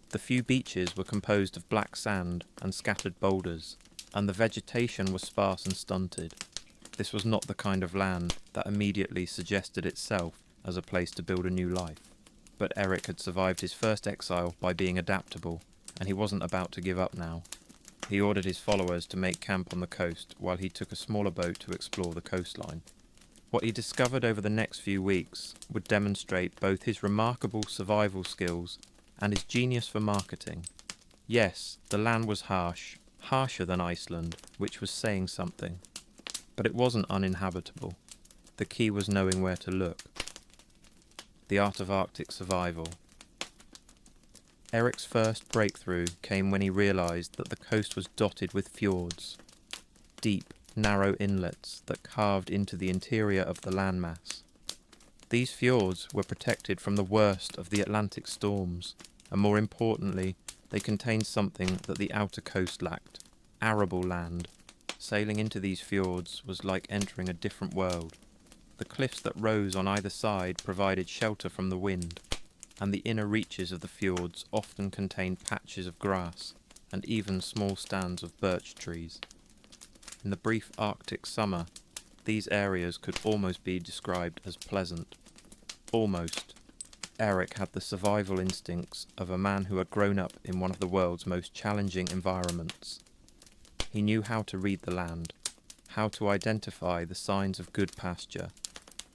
The few beaches were composed of black sand and scattered boulders, and the vegetation was sparse and stunted. This was not the kind of land that immediately suggested itself as a place to build a new life. But Erik had survived his first exile by being adaptable, and he wasn't about to give up now. He ordered his followers to make camp on the coast while he took a smaller boat to explore the coastline. What he discovered over the next few weeks would demonstrate both his remarkable survival skills and his genius for marketing. Yes, the land was harsh, harsher than Iceland, which was saying something. But it wasn't uninhabitable. The key was knowing where to look. The art of Arctic survival. Erik's first breakthrough came when he realised that the coast was dotted with fjords, deep, narrow inlets that carved into the interior of the landmass. These fjords were protected from the worst of the Atlantic storms, and more importantly, they contained something that the outer coast lacked: arable land. Sailing into these fjords was like entering a different world. The cliffs that rose on either side provided shelter from the wind, and the inner reaches of the fjords often contained patches of grass and even small stands of birch trees. In the brief Arctic summer, these areas could almost be described as pleasant. Almost. Erik had the survival instincts of a man who had grown up in one of the world's most challenging environments. He knew how to read the land, how to identify the signs of good pasture,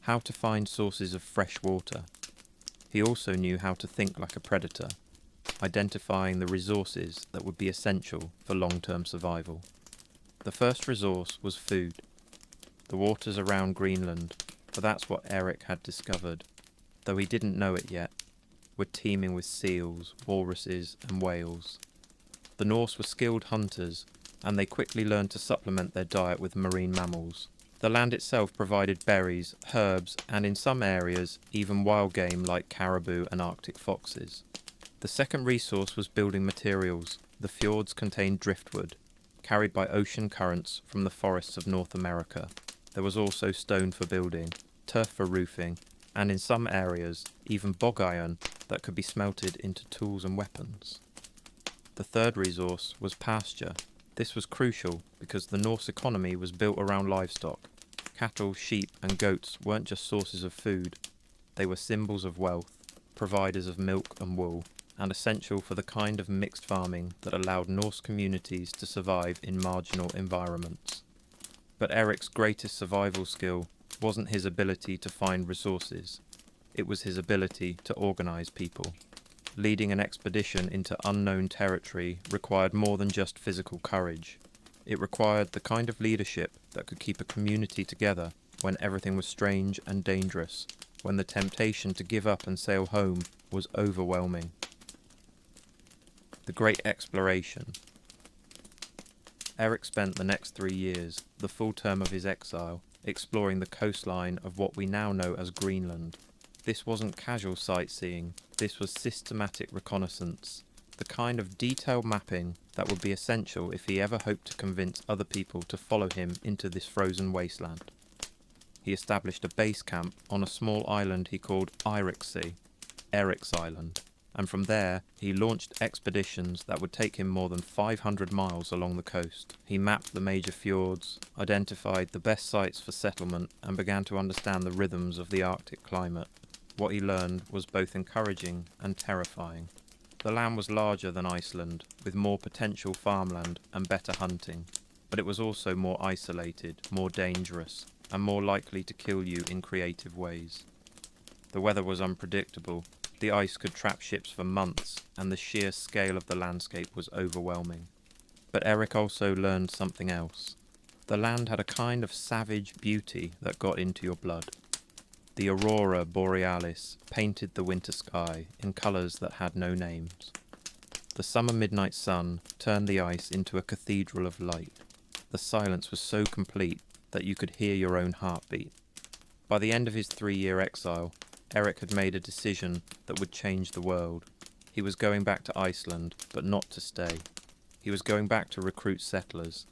how to find sources of fresh water. He also knew how to think like a predator, identifying the resources that would be essential for long-term survival. The first resource was food. The waters around Greenland, for that's what Erik had discovered, though he didn't know it yet, were teeming with seals, walruses, and whales. The Norse were skilled hunters, and they quickly learned to supplement their diet with marine mammals. The land itself provided berries, herbs, and in some areas, even wild game like caribou and Arctic foxes. The second resource was building materials. The fjords contained driftwood, carried by ocean currents from the forests of North America. There was also stone for building, turf for roofing, and in some areas, even bog iron that could be smelted into tools and weapons. The third resource was pasture. This was crucial because the Norse economy was built around livestock. Cattle, sheep, and goats weren't just sources of food. They were symbols of wealth, providers of milk and wool, and essential for the kind of mixed farming that allowed Norse communities to survive in marginal environments. But Erik's greatest survival skill wasn't his ability to find resources. It was his ability to organise people. Leading an expedition into unknown territory required more than just physical courage. It required the kind of leadership that could keep a community together when everything was strange and dangerous, when the temptation to give up and sail home was overwhelming. The Great Exploration. Erik spent the next 3 years, the full term of his exile, exploring the coastline of what we now know as Greenland. This wasn't casual sightseeing, this was systematic reconnaissance. the kind of detailed mapping that would be essential if he ever hoped to convince other people to follow him into this frozen wasteland. He established a base camp on a small island he called Erik's Island, and from there he launched expeditions that would take him more than 500 miles along the coast. He mapped the major fjords, identified the best sites for settlement, and began to understand the rhythms of the Arctic climate. What he learned was both encouraging and terrifying. The land was larger than Iceland, with more potential farmland and better hunting, but it was also more isolated, more dangerous, and more likely to kill you in creative ways. The weather was unpredictable, the ice could trap ships for months, and the sheer scale of the landscape was overwhelming. But Erik also learned something else. The land had a kind of savage beauty that got into your blood. The aurora borealis painted the winter sky in colours that had no names. The summer midnight sun turned the ice into a cathedral of light. The silence was so complete that you could hear your own heartbeat. By the end of his 3-year exile, Erik had made a decision that would change the world. He was going back to Iceland, but not to stay. He was going back to recruit settlers.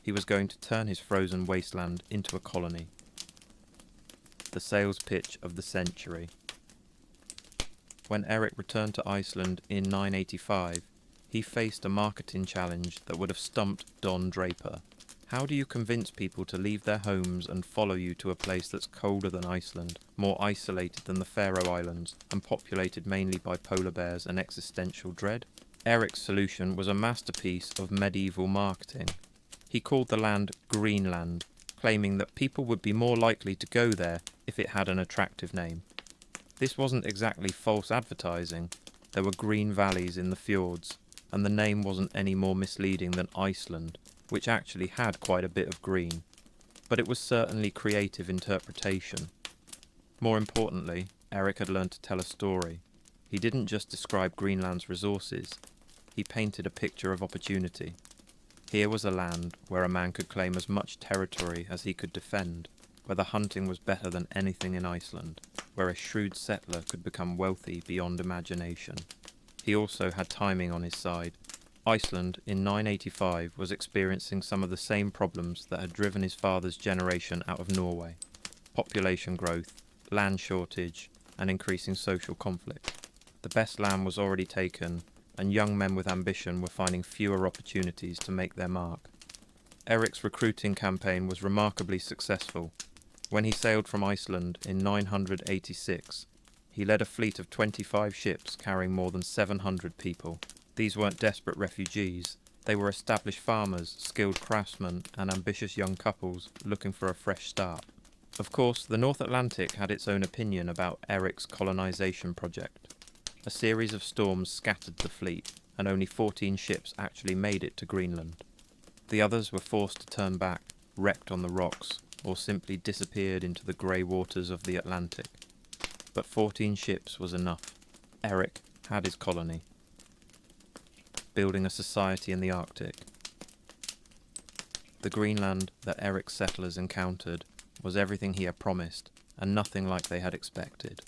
He was going to turn his frozen wasteland into a colony. The sales pitch of the century. When Erik returned to Iceland in 985, he faced a marketing challenge that would have stumped Don Draper. How do you convince people to leave their homes and follow you to a place that's colder than Iceland, more isolated than the Faroe Islands, and populated mainly by polar bears and existential dread? Erik's solution was a masterpiece of medieval marketing. He called the land Greenland, claiming that people would be more likely to go there if it had an attractive name. This wasn't exactly false advertising. There were green valleys in the fjords, and the name wasn't any more misleading than Iceland, which actually had quite a bit of green. But it was certainly creative interpretation. More importantly, Erik had learned to tell a story. He didn't just describe Greenland's resources, he painted a picture of opportunity. Here was a land where a man could claim as much territory as he could defend, where the hunting was better than anything in Iceland, where a shrewd settler could become wealthy beyond imagination. He also had timing on his side. Iceland, in 985, was experiencing some of the same problems that had driven his father's generation out of Norway: population growth, land shortage, and increasing social conflict. The best land was already taken, and young men with ambition were finding fewer opportunities to make their mark. Erik's recruiting campaign was remarkably successful. When he sailed from Iceland in 986, he led a fleet of 25 ships carrying more than 700 people. These weren't desperate refugees. They were established farmers, skilled craftsmen, and ambitious young couples looking for a fresh start. Of course, the North Atlantic had its own opinion about Erik's colonization project. A series of storms scattered the fleet, and only 14 ships actually made it to Greenland. The others were forced to turn back, wrecked on the rocks, or simply disappeared into the grey waters of the Atlantic. But 14 ships was enough. Erik had his colony, building a society in the Arctic. The Greenland that Erik's settlers encountered was everything he had promised, and nothing like they had expected.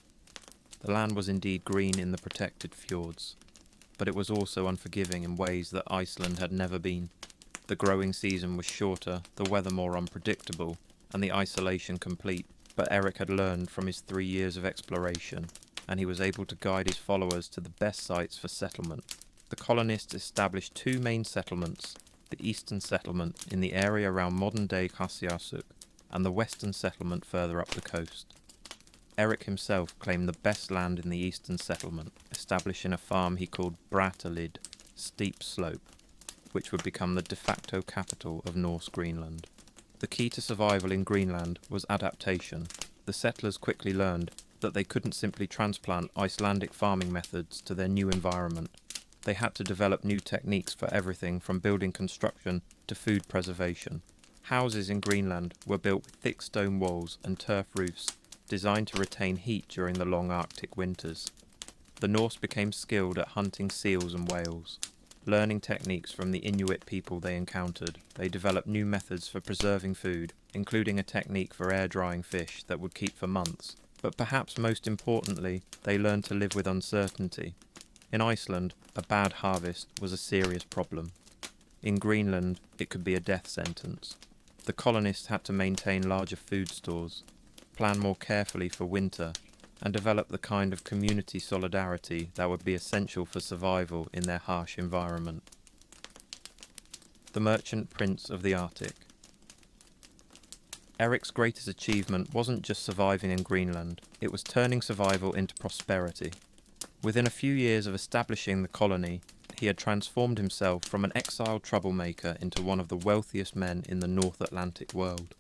The land was indeed green in the protected fjords, but it was also unforgiving in ways that Iceland had never been. The growing season was shorter, the weather more unpredictable, and the isolation complete, but Erik had learned from his 3 years of exploration, and he was able to guide his followers to the best sites for settlement. The colonists established 2 main settlements: the eastern settlement in the area around modern-day Qasiasuk, and the western settlement further up the coast. Erik himself claimed the best land in the eastern settlement, establishing a farm he called Bratalid, Steep Slope, which would become the de facto capital of Norse Greenland. The key to survival in Greenland was adaptation. The settlers quickly learned that they couldn't simply transplant Icelandic farming methods to their new environment. They had to develop new techniques for everything from building construction to food preservation. Houses in Greenland were built with thick stone walls and turf roofs, designed to retain heat during the long Arctic winters. The Norse became skilled at hunting seals and whales. Learning techniques from the Inuit people they encountered, they developed new methods for preserving food, including a technique for air-drying fish that would keep for months. But perhaps most importantly, they learned to live with uncertainty. In Iceland, a bad harvest was a serious problem. In Greenland, it could be a death sentence. The colonists had to maintain larger food stores, plan more carefully for winter, and develop the kind of community solidarity that would be essential for survival in their harsh environment. The Merchant Prince of the Arctic. Erik's greatest achievement wasn't just surviving in Greenland, it was turning survival into prosperity. Within a few years of establishing the colony, he had transformed himself from an exiled troublemaker into one of the wealthiest men in the North Atlantic world.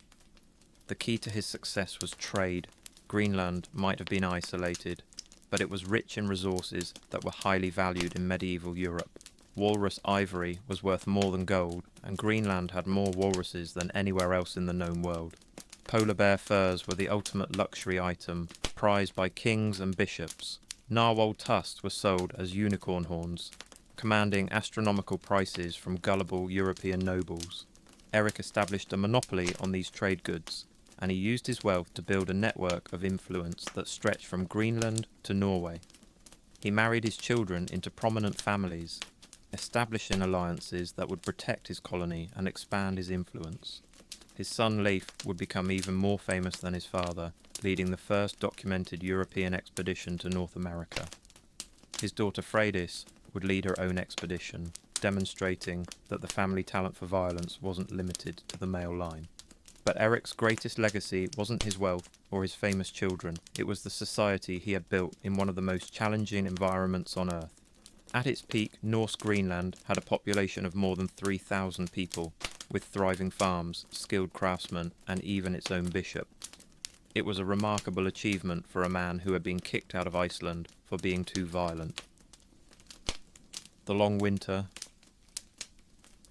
The key to his success was trade. Greenland might have been isolated, but it was rich in resources that were highly valued in medieval Europe. Walrus ivory was worth more than gold, and Greenland had more walruses than anywhere else in the known world. Polar bear furs were the ultimate luxury item, prized by kings and bishops. Narwhal tusks were sold as unicorn horns, commanding astronomical prices from gullible European nobles. Erik established a monopoly on these trade goods, and he used his wealth to build a network of influence that stretched from Greenland to Norway. He married his children into prominent families, establishing alliances that would protect his colony and expand his influence. His son Leif would become even more famous than his father, leading the first documented European expedition to North America. His daughter Freydis would lead her own expedition, demonstrating that the family talent for violence wasn't limited to the male line. But Erik's greatest legacy wasn't his wealth or his famous children, it was the society he had built in one of the most challenging environments on Earth. At its peak, Norse Greenland had a population of more than 3,000 people, with thriving farms, skilled craftsmen, and even its own bishop. It was a remarkable achievement for a man who had been kicked out of Iceland for being too violent. The long winter.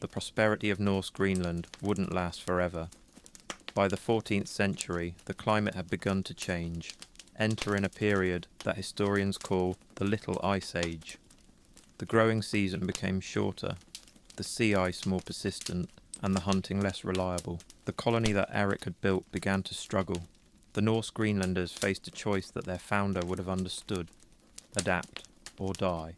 The prosperity of Norse Greenland wouldn't last forever. By the 14th century, the climate had begun to change, entering a period that historians call the Little Ice Age. The growing season became shorter, the sea ice more persistent, and the hunting less reliable. The colony that Erik had built began to struggle. The Norse Greenlanders faced a choice that their founder would have understood: adapt or die.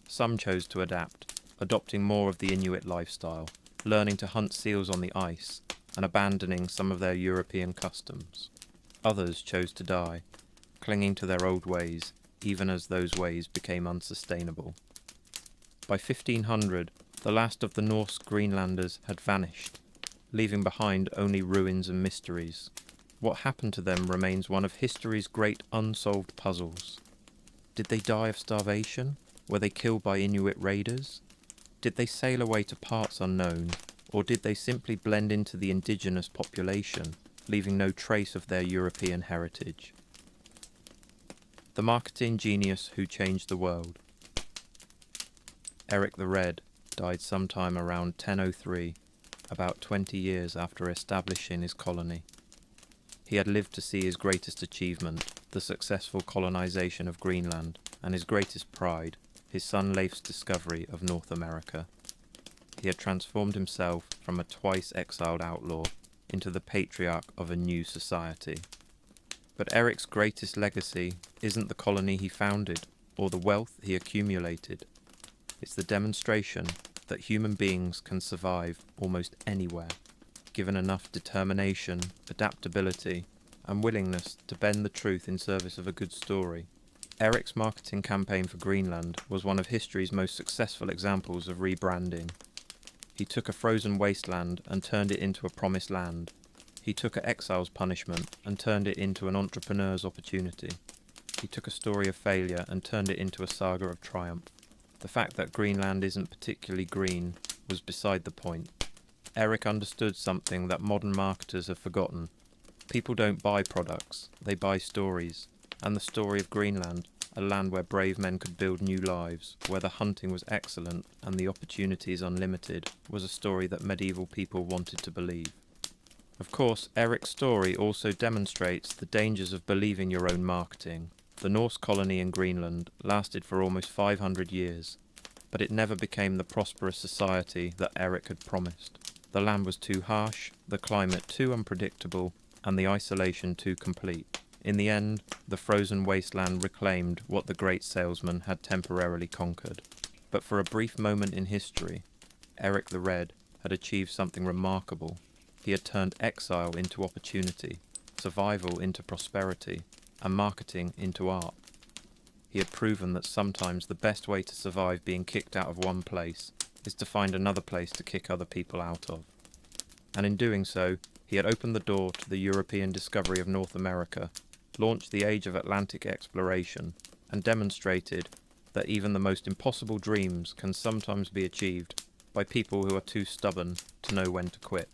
Some chose to adapt, adopting more of the Inuit lifestyle, learning to hunt seals on the ice, and abandoning some of their European customs. Others chose to die, clinging to their old ways, even as those ways became unsustainable. By 1500, the last of the Norse Greenlanders had vanished, leaving behind only ruins and mysteries. What happened to them remains one of history's great unsolved puzzles. Did they die of starvation? Were they killed by Inuit raiders? Did they sail away to parts unknown, or did they simply blend into the indigenous population, leaving no trace of their European heritage? The marketing genius who changed the world. Erik the Red died sometime around 1003, about 20 years after establishing his colony. He had lived to see his greatest achievement, the successful colonization of Greenland, and his greatest pride, his son Leif's discovery of North America. He had transformed himself from a twice exiled outlaw into the patriarch of a new society. But Erik's greatest legacy isn't the colony he founded or the wealth he accumulated. It's the demonstration that human beings can survive almost anywhere, given enough determination, adaptability, and willingness to bend the truth in service of a good story. Erik's marketing campaign for Greenland was one of history's most successful examples of rebranding. He took a frozen wasteland and turned it into a promised land. He took an exile's punishment and turned it into an entrepreneur's opportunity. He took a story of failure and turned it into a saga of triumph. The fact that Greenland isn't particularly green was beside the point. Erik understood something that modern marketers have forgotten. People don't buy products, they buy stories. And the story of Greenland, a land where brave men could build new lives, where the hunting was excellent and the opportunities unlimited, was a story that medieval people wanted to believe. Of course, Erik's story also demonstrates the dangers of believing your own marketing. The Norse colony in Greenland lasted for almost 500 years, but it never became the prosperous society that Erik had promised. The land was too harsh, the climate too unpredictable, and the isolation too complete. In the end, the frozen wasteland reclaimed what the great salesman had temporarily conquered. But for a brief moment in history, Erik the Red had achieved something remarkable. He had turned exile into opportunity, survival into prosperity, and marketing into art. He had proven that sometimes the best way to survive being kicked out of one place is to find another place to kick other people out of. And in doing so, he had opened the door to the European discovery of North America, launched the age of Atlantic exploration, and demonstrated that even the most impossible dreams can sometimes be achieved by people who are too stubborn to know when to quit.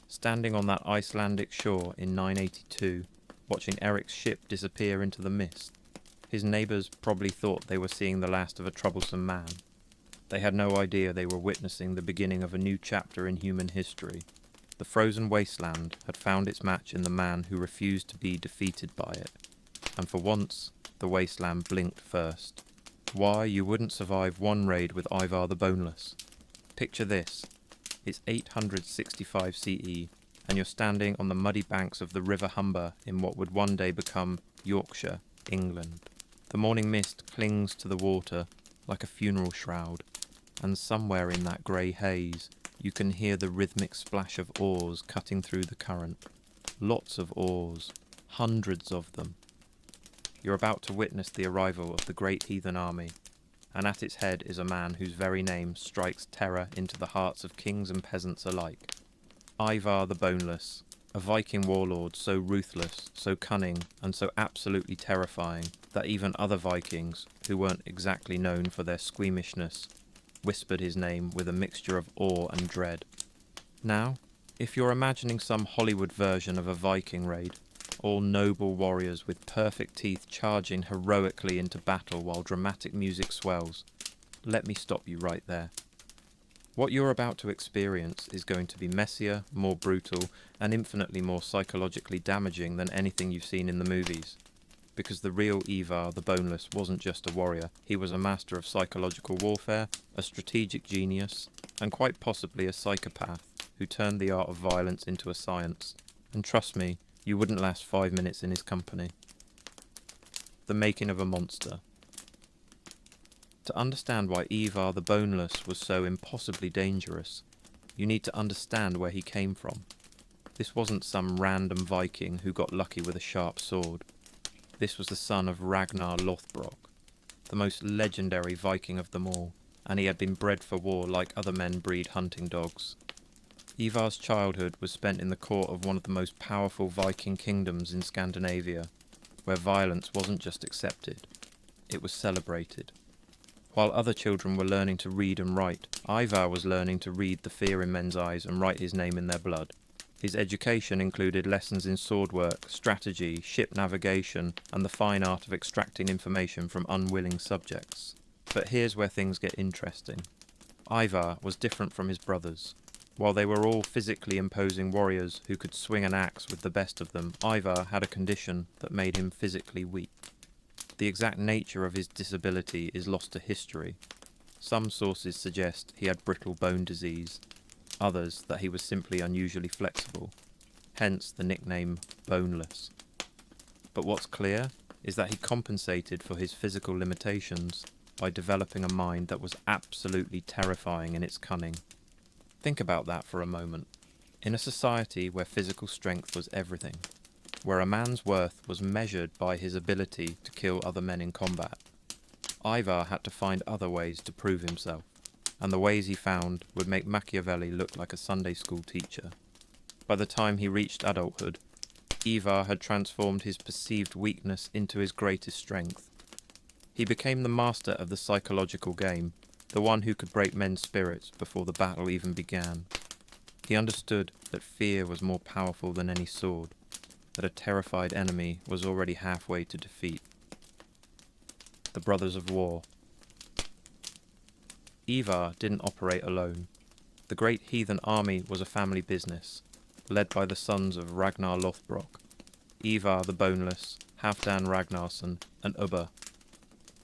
Standing on that Icelandic shore in 982, watching Erik's ship disappear into the mist, his neighbours probably thought they were seeing the last of a troublesome man. They had no idea they were witnessing the beginning of a new chapter in human history. The frozen wasteland had found its match in the man who refused to be defeated by it. And for once, the wasteland blinked first. Why you wouldn't survive one raid with Ivar the Boneless. Picture this. It's 865 CE, and you're standing on the muddy banks of the River Humber in what would one day become Yorkshire, England. The morning mist clings to the water like a funeral shroud, and somewhere in that grey haze you can hear the rhythmic splash of oars cutting through the current. Lots of oars, hundreds of them. You're about to witness the arrival of the great heathen army, and at its head is a man whose very name strikes terror into the hearts of kings and peasants alike. Ivar the Boneless, a Viking warlord so ruthless, so cunning, and so absolutely terrifying that even other Vikings, who weren't exactly known for their squeamishness, whispered his name with a mixture of awe and dread. Now, if you're imagining some Hollywood version of a Viking raid, all noble warriors with perfect teeth charging heroically into battle while dramatic music swells, let me stop you right there. What you're about to experience is going to be messier, more brutal, and infinitely more psychologically damaging than anything you've seen in the movies. Because the real Ivar the Boneless wasn't just a warrior, he was a master of psychological warfare, a strategic genius, and quite possibly a psychopath who turned the art of violence into a science. And trust me, you wouldn't last 5 minutes in his company. The making of a monster. To understand why Ivar the Boneless was so impossibly dangerous, you need to understand where he came from. This wasn't some random Viking who got lucky with a sharp sword. This was the son of Ragnar Lothbrok, the most legendary Viking of them all, and he had been bred for war like other men breed hunting dogs. Ivar's childhood was spent in the court of one of the most powerful Viking kingdoms in Scandinavia, where violence wasn't just accepted, it was celebrated. While other children were learning to read and write, Ivar was learning to read the fear in men's eyes and write his name in their blood. His education included lessons in swordwork, strategy, ship navigation, and the fine art of extracting information from unwilling subjects. But here's where things get interesting. Ivar was different from his brothers. While they were all physically imposing warriors who could swing an axe with the best of them, Ivar had a condition that made him physically weak. The exact nature of his disability is lost to history. Some sources suggest he had brittle bone disease, others that he was simply unusually flexible, hence the nickname Boneless. But what's clear is that he compensated for his physical limitations by developing a mind that was absolutely terrifying in its cunning. Think about that for a moment. In a society where physical strength was everything, where a man's worth was measured by his ability to kill other men in combat, Ivar had to find other ways to prove himself, and the ways he found would make Machiavelli look like a Sunday school teacher. By the time he reached adulthood, Ivar had transformed his perceived weakness into his greatest strength. He became the master of the psychological game, the one who could break men's spirits before the battle even began. He understood that fear was more powerful than any sword, that a terrified enemy was already halfway to defeat. The Brothers of War. Ivar didn't operate alone. The great heathen army was a family business, led by the sons of Ragnar Lothbrok, Ivar the Boneless, Halfdan Ragnarsson, and Ubba.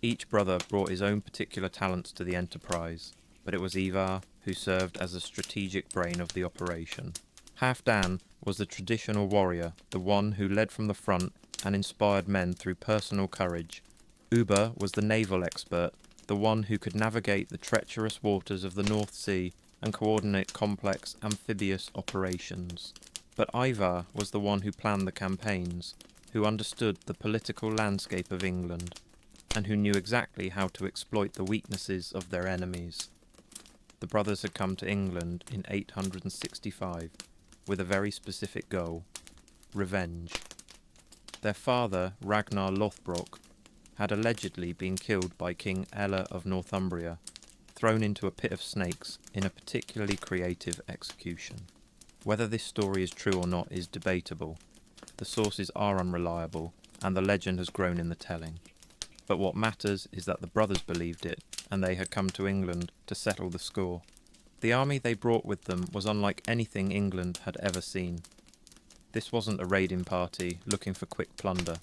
Each brother brought his own particular talents to the enterprise, but it was Ivar who served as the strategic brain of the operation. Halfdan was the traditional warrior, the one who led from the front and inspired men through personal courage. Uber was the naval expert, the one who could navigate the treacherous waters of the North Sea and coordinate complex amphibious operations. But Ivar was the one who planned the campaigns, who understood the political landscape of England, and who knew exactly how to exploit the weaknesses of their enemies. The brothers had come to England in 865 with a very specific goal: revenge. Their father, Ragnar Lothbrok, had allegedly been killed by King Ella of Northumbria, thrown into a pit of snakes in a particularly creative execution. Whether this story is true or not is debatable. The sources are unreliable, and the legend has grown in the telling. But what matters is that the brothers believed it, and they had come to England to settle the score. The army they brought with them was unlike anything England had ever seen. This wasn't a raiding party looking for quick plunder.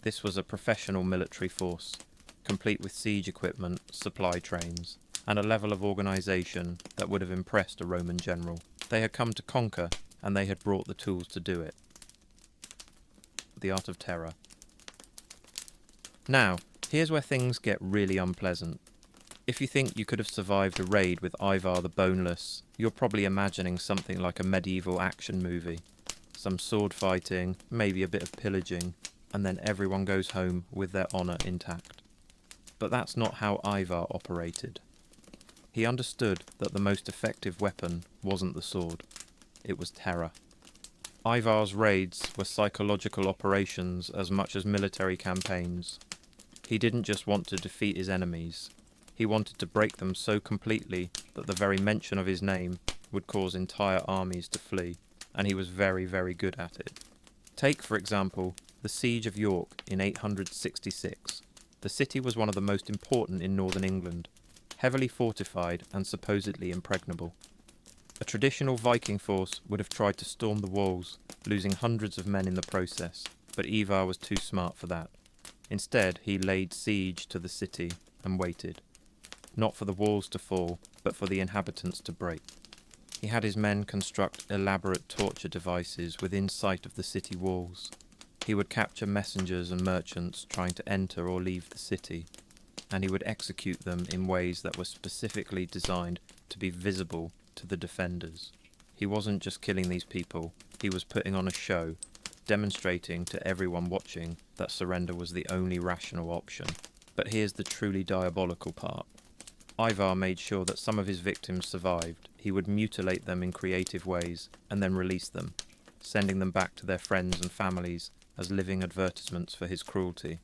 This was a professional military force, complete with siege equipment, supply trains, and a level of organisation that would have impressed a Roman general. They had come to conquer, and they had brought the tools to do it. The art of terror. Now, here's where things get really unpleasant. If you think you could have survived a raid with Ivar the Boneless, you're probably imagining something like a medieval action movie. Some sword fighting, maybe a bit of pillaging, and then everyone goes home with their honour intact. But that's not how Ivar operated. He understood that the most effective weapon wasn't the sword, it was terror. Ivar's raids were psychological operations as much as military campaigns. He didn't just want to defeat his enemies, he wanted to break them so completely that the very mention of his name would cause entire armies to flee, and he was very, very good at it. Take, for example, the Siege of York in 866. The city was one of the most important in northern England, heavily fortified and supposedly impregnable. A traditional Viking force would have tried to storm the walls, losing hundreds of men in the process, but Ivar was too smart for that. Instead, he laid siege to the city and waited, not for the walls to fall, but for the inhabitants to break. He had his men construct elaborate torture devices within sight of the city walls. He would capture messengers and merchants trying to enter or leave the city, and he would execute them in ways that were specifically designed to be visible to the defenders. He wasn't just killing these people, he was putting on a show, demonstrating to everyone watching that surrender was the only rational option. But here's the truly diabolical part. Ivar made sure that some of his victims survived. He would mutilate them in creative ways and then release them, sending them back to their friends and families as living advertisements for his cruelty.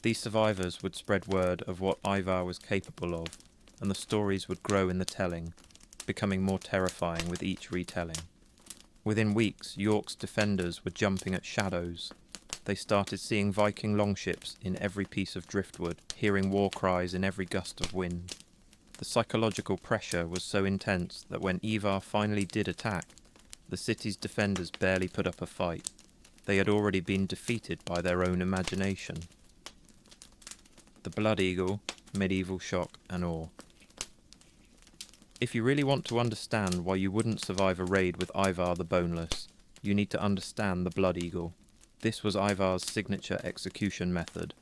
These survivors would spread word of what Ivar was capable of, and the stories would grow in the telling, becoming more terrifying with each retelling. Within weeks, York's defenders were jumping at shadows. They started seeing Viking longships in every piece of driftwood, hearing war cries in every gust of wind. The psychological pressure was so intense that when Ivar finally did attack, the city's defenders barely put up a fight. They had already been defeated by their own imagination. The Blood Eagle, Medieval Shock and Awe. If you really want to understand why you wouldn't survive a raid with Ivar the Boneless, you need to understand the Blood Eagle. This was Ivar's signature execution method,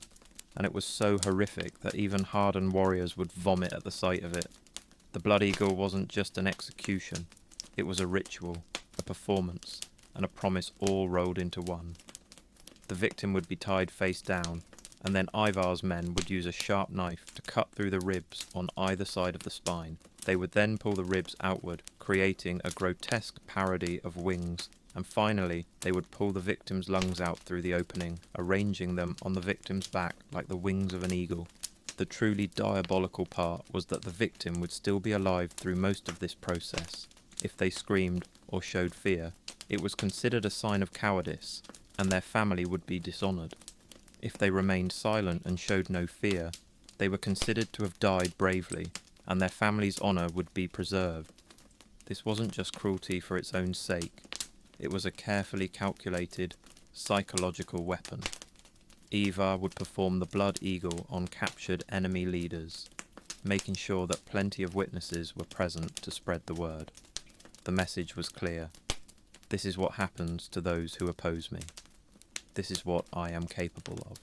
and it was so horrific that even hardened warriors would vomit at the sight of it. The Blood Eagle wasn't just an execution, it was a ritual, a performance, and a promise all rolled into one. The victim would be tied face down, and then Ivar's men would use a sharp knife to cut through the ribs on either side of the spine. They would then pull the ribs outward, creating a grotesque parody of wings, and finally they would pull the victim's lungs out through the opening, arranging them on the victim's back like the wings of an eagle. The truly diabolical part was that the victim would still be alive through most of this process. If they screamed or showed fear, it was considered a sign of cowardice, and their family would be dishonoured. If they remained silent and showed no fear, they were considered to have died bravely, and their family's honour would be preserved. This wasn't just cruelty for its own sake, it was a carefully calculated, psychological weapon. Ivar would perform the Blood Eagle on captured enemy leaders, making sure that plenty of witnesses were present to spread the word. The message was clear. This is what happens to those who oppose me. This is what I am capable of.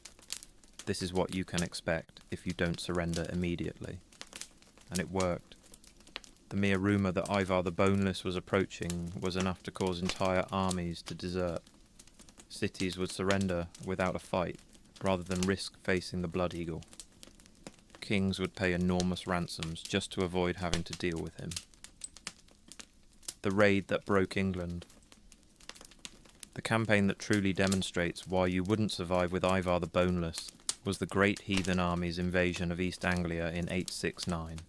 This is what you can expect if you don't surrender immediately. And it worked. The mere rumour that Ivar the Boneless was approaching was enough to cause entire armies to desert. Cities would surrender without a fight, rather than risk facing the Blood Eagle. Kings would pay enormous ransoms just to avoid having to deal with him. The raid that broke England. The campaign that truly demonstrates why you wouldn't survive with Ivar the Boneless was the Great Heathen Army's invasion of East Anglia in 869.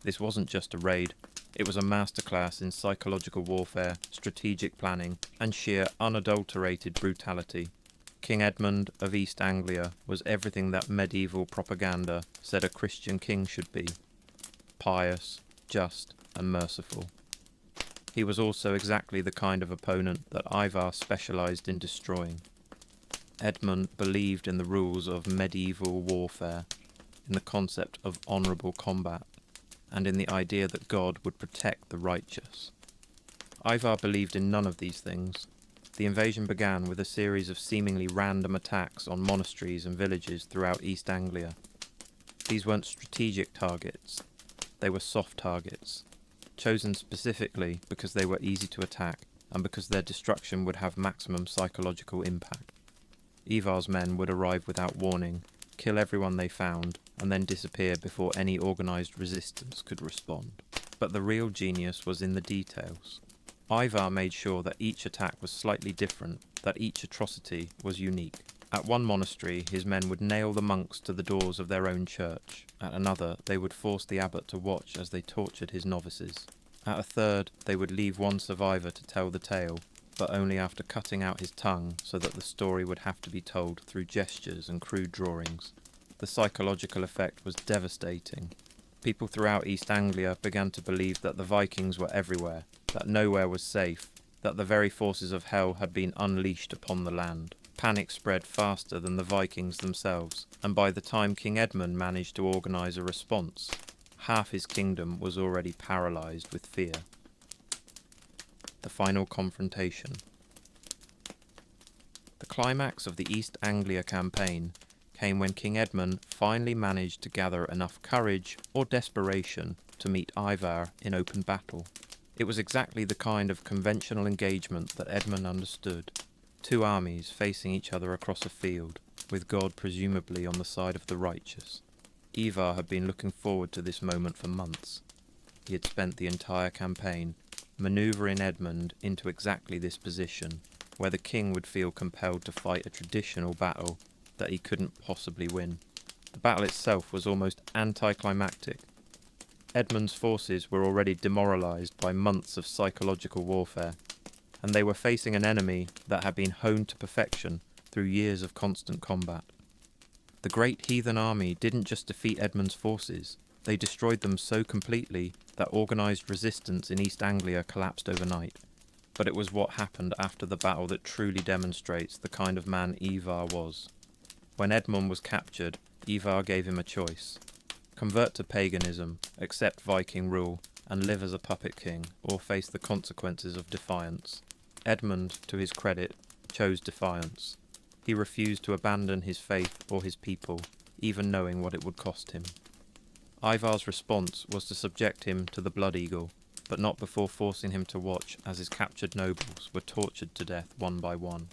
This wasn't just a raid, it was a masterclass in psychological warfare, strategic planning, and sheer unadulterated brutality. King Edmund of East Anglia was everything that medieval propaganda said a Christian king should be: pious, just, and merciful. He was also exactly the kind of opponent that Ivar specialised in destroying. Edmund believed in the rules of medieval warfare, in the concept of honourable combat, and in the idea that God would protect the righteous. Ivar believed in none of these things. The invasion began with a series of seemingly random attacks on monasteries and villages throughout East Anglia. These weren't strategic targets, they were soft targets, chosen specifically because they were easy to attack and because their destruction would have maximum psychological impact. Ivar's men would arrive without warning, kill everyone they found, and then disappear before any organised resistance could respond. But the real genius was in the details. Ivar made sure that each attack was slightly different, that each atrocity was unique. At one monastery, his men would nail the monks to the doors of their own church. At another, they would force the abbot to watch as they tortured his novices. At a third, they would leave one survivor to tell the tale, but only after cutting out his tongue so that the story would have to be told through gestures and crude drawings. The psychological effect was devastating. People throughout East Anglia began to believe that the Vikings were everywhere, that nowhere was safe, that the very forces of hell had been unleashed upon the land. Panic spread faster than the Vikings themselves, and by the time King Edmund managed to organise a response, half his kingdom was already paralysed with fear. The final confrontation. The climax of the East Anglia campaign came when King Edmund finally managed to gather enough courage or desperation to meet Ivar in open battle. It was exactly the kind of conventional engagement that Edmund understood. Two armies facing each other across a field, with God presumably on the side of the righteous. Ivar had been looking forward to this moment for months. He had spent the entire campaign manoeuvring Edmund into exactly this position, where the king would feel compelled to fight a traditional battle that he couldn't possibly win. The battle itself was almost anticlimactic. Edmund's forces were already demoralised by months of psychological warfare, and they were facing an enemy that had been honed to perfection through years of constant combat. The great heathen army didn't just defeat Edmund's forces, they destroyed them so completely that organised resistance in East Anglia collapsed overnight. But it was what happened after the battle that truly demonstrates the kind of man Ivar was. When Edmund was captured, Ivar gave him a choice: convert to paganism, accept Viking rule, and live as a puppet king, or face the consequences of defiance. Edmund, to his credit, chose defiance. He refused to abandon his faith or his people, even knowing what it would cost him. Ivar's response was to subject him to the Blood Eagle, but not before forcing him to watch as his captured nobles were tortured to death one by one.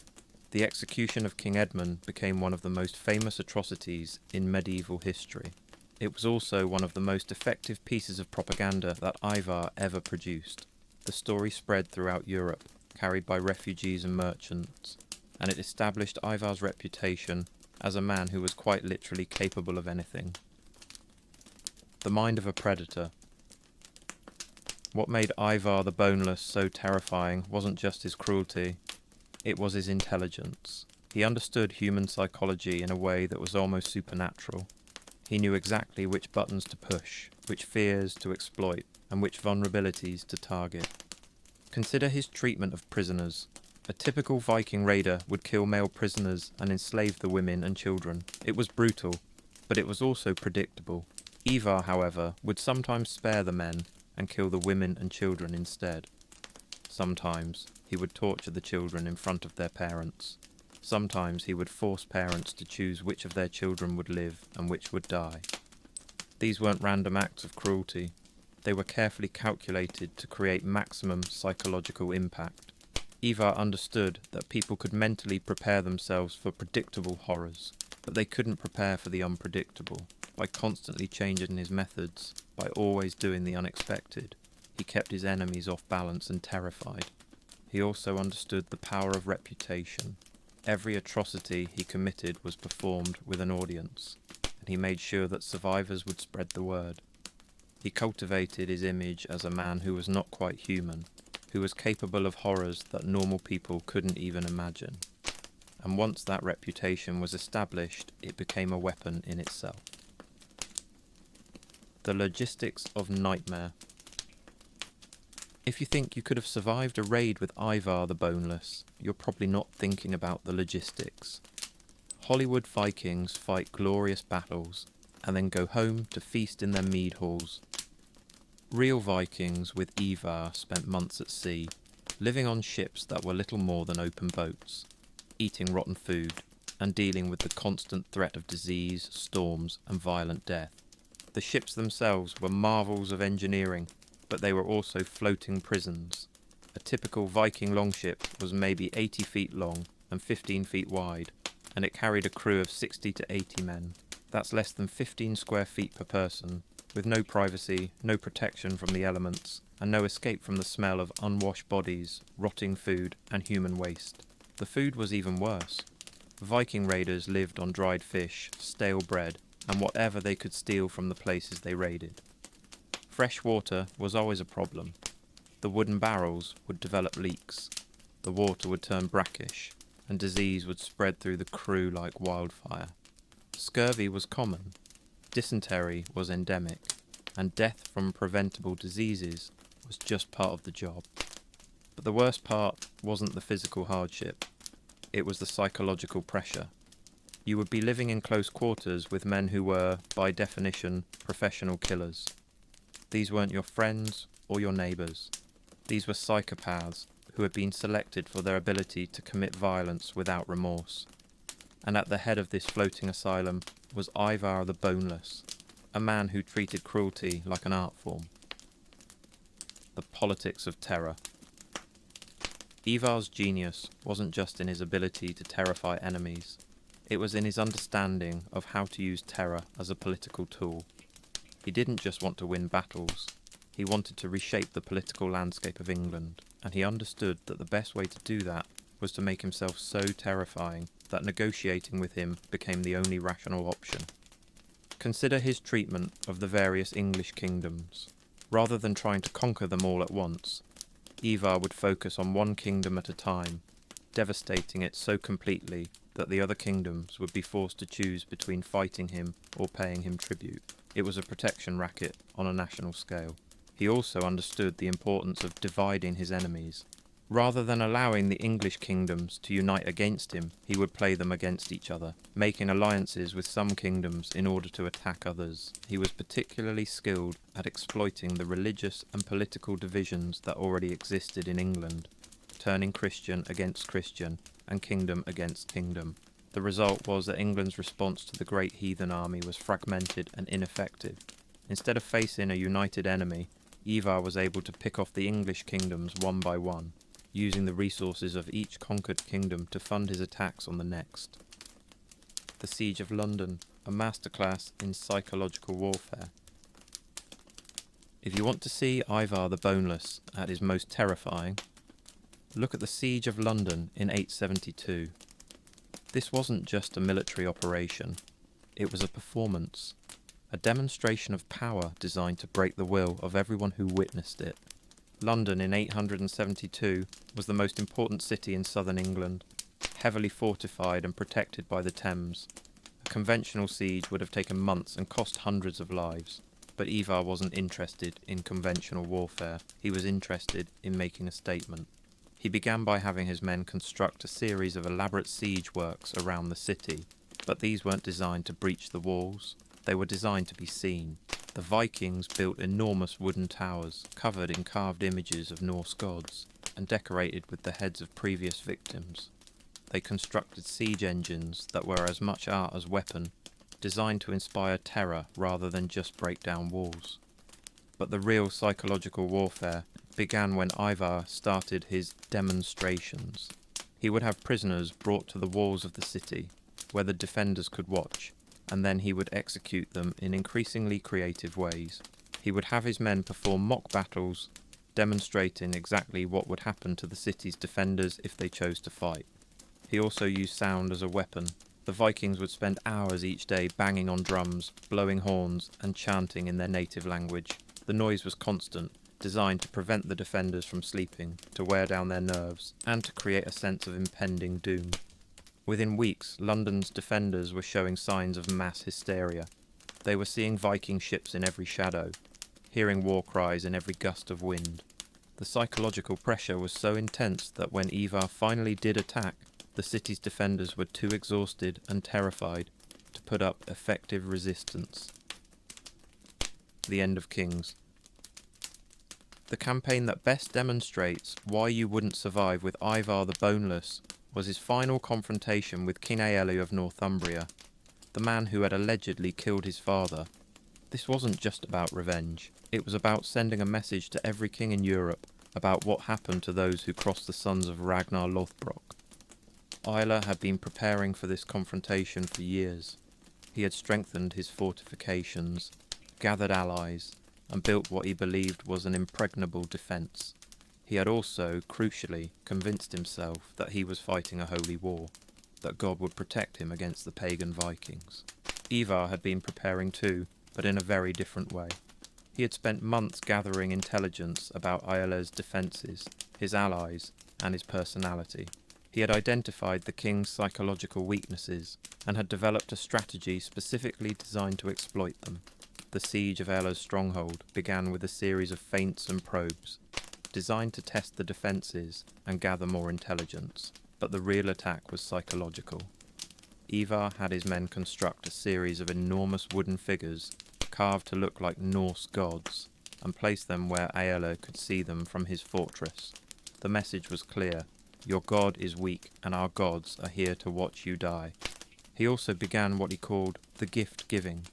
The execution of King Edmund became one of the most famous atrocities in medieval history. It was also one of the most effective pieces of propaganda that Ivar ever produced. The story spread throughout Europe, carried by refugees and merchants, and it established Ivar's reputation as a man who was quite literally capable of anything. The mind of a predator. What made Ivar the Boneless so terrifying wasn't just his cruelty, it was his intelligence. He understood human psychology in a way that was almost supernatural. He knew exactly which buttons to push, which fears to exploit, and which vulnerabilities to target. Consider his treatment of prisoners. A typical Viking raider would kill male prisoners and enslave the women and children. It was brutal, but it was also predictable. Ivar, however, would sometimes spare the men and kill the women and children instead. Sometimes he would torture the children in front of their parents. Sometimes he would force parents to choose which of their children would live and which would die. These weren't random acts of cruelty. They were carefully calculated to create maximum psychological impact. Ivar understood that people could mentally prepare themselves for predictable horrors, but they couldn't prepare for the unpredictable. By constantly changing his methods, by always doing the unexpected, he kept his enemies off balance and terrified. He also understood the power of reputation. Every atrocity he committed was performed with an audience, and he made sure that survivors would spread the word. He cultivated his image as a man who was not quite human, who was capable of horrors that normal people couldn't even imagine. And once that reputation was established, it became a weapon in itself. The logistics of nightmare. If you think you could have survived a raid with Ivar the Boneless, you're probably not thinking about the logistics. Hollywood Vikings fight glorious battles, and then go home to feast in their mead halls. Real Vikings with Ivar spent months at sea, living on ships that were little more than open boats, eating rotten food, and dealing with the constant threat of disease, storms, and violent death. The ships themselves were marvels of engineering, but they were also floating prisons. A typical Viking longship was maybe 80 feet long and 15 feet wide, and it carried a crew of 60 to 80 men. That's less than 15 square feet per person, with no privacy, no protection from the elements, and no escape from the smell of unwashed bodies, rotting food, and human waste. The food was even worse. Viking raiders lived on dried fish, stale bread, and whatever they could steal from the places they raided. Fresh water was always a problem. The wooden barrels would develop leaks, the water would turn brackish, and disease would spread through the crew like wildfire. Scurvy was common, dysentery was endemic, and death from preventable diseases was just part of the job. But the worst part wasn't the physical hardship, it was the psychological pressure. You would be living in close quarters with men who were, by definition, professional killers. These weren't your friends or your neighbours. These were psychopaths who had been selected for their ability to commit violence without remorse. And at the head of this floating asylum was Ivar the Boneless, a man who treated cruelty like an art form. The politics of terror. Ivar's genius wasn't just in his ability to terrify enemies, it was in his understanding of how to use terror as a political tool. He didn't just want to win battles, he wanted to reshape the political landscape of England, and he understood that the best way to do that was to make himself so terrifying that negotiating with him became the only rational option. Consider his treatment of the various English kingdoms. Rather than trying to conquer them all at once, Ivar would focus on one kingdom at a time, devastating it so completely that the other kingdoms would be forced to choose between fighting him or paying him tribute. It was a protection racket on a national scale. He also understood the importance of dividing his enemies. Rather than allowing the English kingdoms to unite against him, he would play them against each other, making alliances with some kingdoms in order to attack others. He was particularly skilled at exploiting the religious and political divisions that already existed in England, turning Christian against Christian and kingdom against kingdom. The result was that England's response to the great heathen army was fragmented and ineffective. Instead of facing a united enemy, Ivar was able to pick off the English kingdoms one by one, using the resources of each conquered kingdom to fund his attacks on the next. The Siege of London, a masterclass in psychological warfare. If you want to see Ivar the Boneless at his most terrifying, look at the Siege of London in 872. This wasn't just a military operation, it was a performance, a demonstration of power designed to break the will of everyone who witnessed it. London in 872 was the most important city in southern England, heavily fortified and protected by the Thames. A conventional siege would have taken months and cost hundreds of lives, but Ivar wasn't interested in conventional warfare, he was interested in making a statement. He began by having his men construct a series of elaborate siege works around the city, but these weren't designed to breach the walls, they were designed to be seen. The Vikings built enormous wooden towers covered in carved images of Norse gods and decorated with the heads of previous victims. they constructed siege engines that were as much art as weapon, designed to inspire terror rather than just break down walls. But the real psychological warfare began when Ivar started his demonstrations. He would have prisoners brought to the walls of the city, where the defenders could watch, and then he would execute them in increasingly creative ways. He would have his men perform mock battles, demonstrating exactly what would happen to the city's defenders if they chose to fight. He also used sound as a weapon. The Vikings would spend hours each day banging on drums, blowing horns, and chanting in their native language. The noise was constant, designed to prevent the defenders from sleeping, to wear down their nerves, and to create a sense of impending doom. Within weeks, London's defenders were showing signs of mass hysteria. They were seeing Viking ships in every shadow, hearing war cries in every gust of wind. The psychological pressure was so intense that when Ivar finally did attack, the city's defenders were too exhausted and terrified to put up effective resistance. The End of Kings. The campaign that best demonstrates why you wouldn't survive with Ivar the Boneless was his final confrontation with King Aelle of Northumbria, the man who had allegedly killed his father. This wasn't just about revenge. It was about sending a message to every king in Europe about what happened to those who crossed the sons of Ragnar Lothbrok. Aelle had been preparing for this confrontation for years. He had strengthened his fortifications, gathered allies, and built what he believed was an impregnable defence. He had also, crucially, convinced himself that he was fighting a holy war, that God would protect him against the pagan Vikings. Ivar had been preparing too, but in a very different way. He had spent months gathering intelligence about Aelle's defences, his allies, and his personality. He had identified the king's psychological weaknesses, and had developed a strategy specifically designed to exploit them. The siege of Aelle's stronghold began with a series of feints and probes, designed to test the defences and gather more intelligence, but the real attack was psychological. Ivar had his men construct a series of enormous wooden figures, carved to look like Norse gods, and place them where Aelle could see them from his fortress. The message was clear: your god is weak, and our gods are here to watch you die. He also began what he called the gift-giving.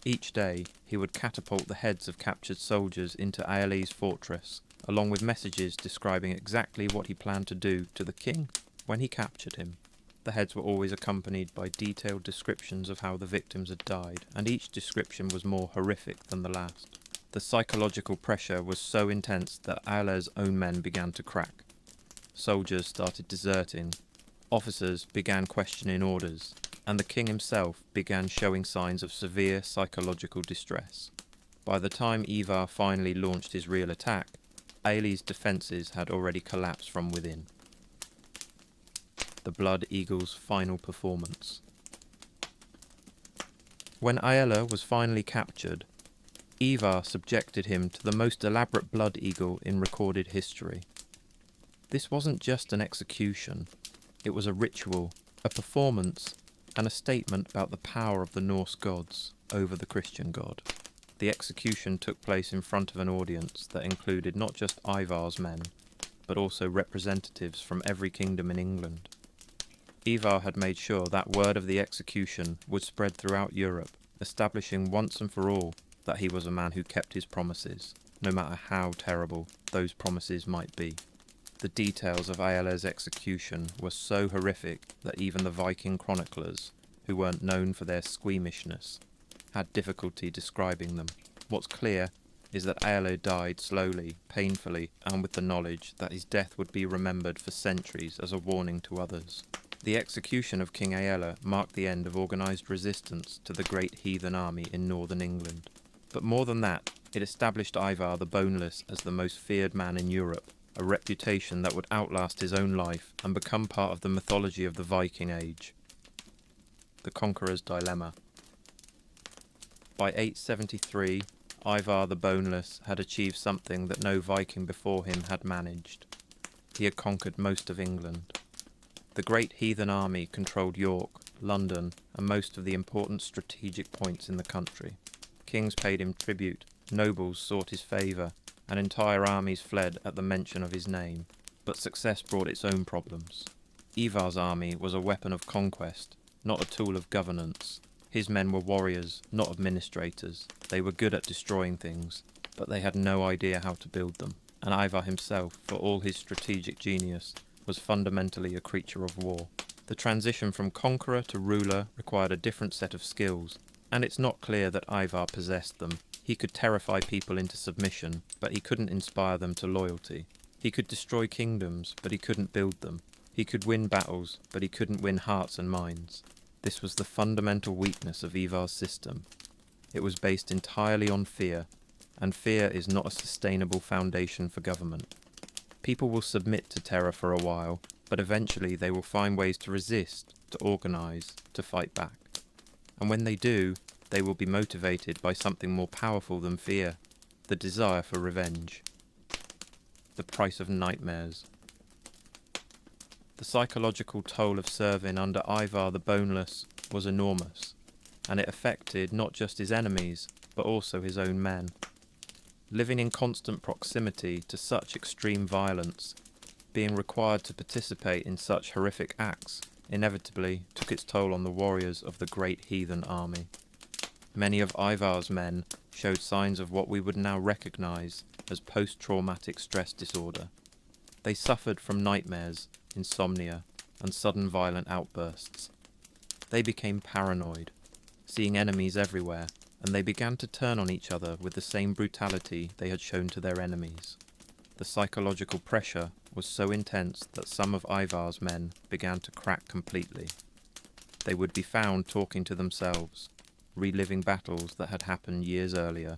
Each day, he would catapult the heads of captured soldiers into Aelle's fortress, along with messages describing exactly what he planned to do to the king when he captured him. The heads were always accompanied by detailed descriptions of how the victims had died, and each description was more horrific than the last. The psychological pressure was so intense that Aelle's own men began to crack. Soldiers started deserting, officers began questioning orders, and the king himself began showing signs of severe psychological distress. By the time Ivar finally launched his real attack, Aelle's defences had already collapsed from within. The Blood Eagle's final performance. When Aelle was finally captured, Ivar subjected him to the most elaborate blood eagle in recorded history. This wasn't just an execution, it was a ritual, a performance, and a statement about the power of the Norse gods over the Christian god. The execution took place in front of an audience that included not just Ivar's men, but also representatives from every kingdom in England. Ivar had made sure that word of the execution would spread throughout Europe, establishing once and for all that he was a man who kept his promises, no matter how terrible those promises might be. The details of Aelle's execution were so horrific that even the Viking chroniclers, who weren't known for their squeamishness, had difficulty describing them. What's clear is that Aelle died slowly, painfully, and with the knowledge that his death would be remembered for centuries as a warning to others. The execution of King Aelle marked the end of organised resistance to the great heathen army in northern England. But more than that, it established Ivar the Boneless as the most feared man in Europe, a reputation that would outlast his own life and become part of the mythology of the Viking Age. The Conqueror's Dilemma. By 873, Ivar the Boneless had achieved something that no Viking before him had managed. He had conquered most of England. The great heathen army controlled York, London, and most of the important strategic points in the country. Kings paid him tribute, nobles sought his favour, and entire armies fled at the mention of his name. But success brought its own problems. Ivar's army was a weapon of conquest, not a tool of governance. His men were warriors, not administrators. They were good at destroying things, but they had no idea how to build them. And Ivar himself, for all his strategic genius, was fundamentally a creature of war. The transition from conqueror to ruler required a different set of skills, and it's not clear that Ivar possessed them. He could terrify people into submission, but he couldn't inspire them to loyalty. He could destroy kingdoms, but he couldn't build them. He could win battles, but he couldn't win hearts and minds. This was the fundamental weakness of Ivar's system. It was based entirely on fear, and fear is not a sustainable foundation for government. People will submit to terror for a while, but eventually they will find ways to resist, to organise, to fight back. And when they do, they will be motivated by something more powerful than fear, the desire for revenge. The price of nightmares. The psychological toll of serving under Ivar the Boneless was enormous, and it affected not just his enemies, but also his own men. Living in constant proximity to such extreme violence, being required to participate in such horrific acts, inevitably took its toll on the warriors of the great heathen army. Many of Ivar's men showed signs of what we would now recognise as post-traumatic stress disorder. They suffered from nightmares, insomnia, and sudden violent outbursts. They became paranoid, seeing enemies everywhere, and they began to turn on each other with the same brutality they had shown to their enemies. The psychological pressure was so intense that some of Ivar's men began to crack completely. They would be found talking to themselves, reliving battles that had happened years earlier,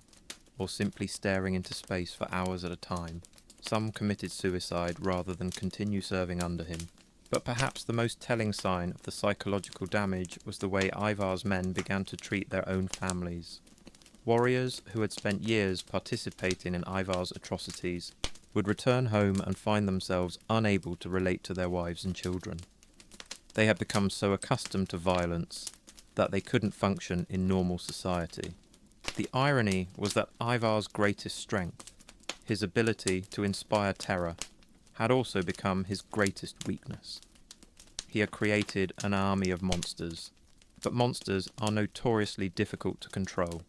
or simply staring into space for hours at a time. Some committed suicide rather than continue serving under him. But perhaps the most telling sign of the psychological damage was the way Ivar's men began to treat their own families. Warriors who had spent years participating in Ivar's atrocities would return home and find themselves unable to relate to their wives and children. They had become so accustomed to violence that they couldn't function in normal society. The irony was that Ivar's greatest strength, his ability to inspire terror, had also become his greatest weakness. He had created an army of monsters, but monsters are notoriously difficult to control,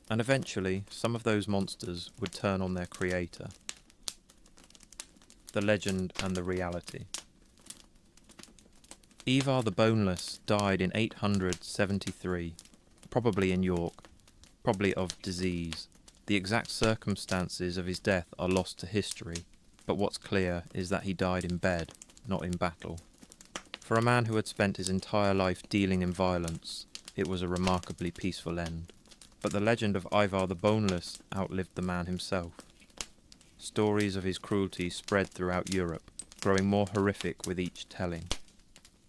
and eventually some of those monsters would turn on their creator. The legend and the reality. Ivar the Boneless died in 873, probably in York, probably of disease. The exact circumstances of his death are lost to history, but what's clear is that he died in bed, not in battle. For a man who had spent his entire life dealing in violence, it was a remarkably peaceful end. But the legend of Ivar the Boneless outlived the man himself. Stories of his cruelty spread throughout Europe, growing more horrific with each telling.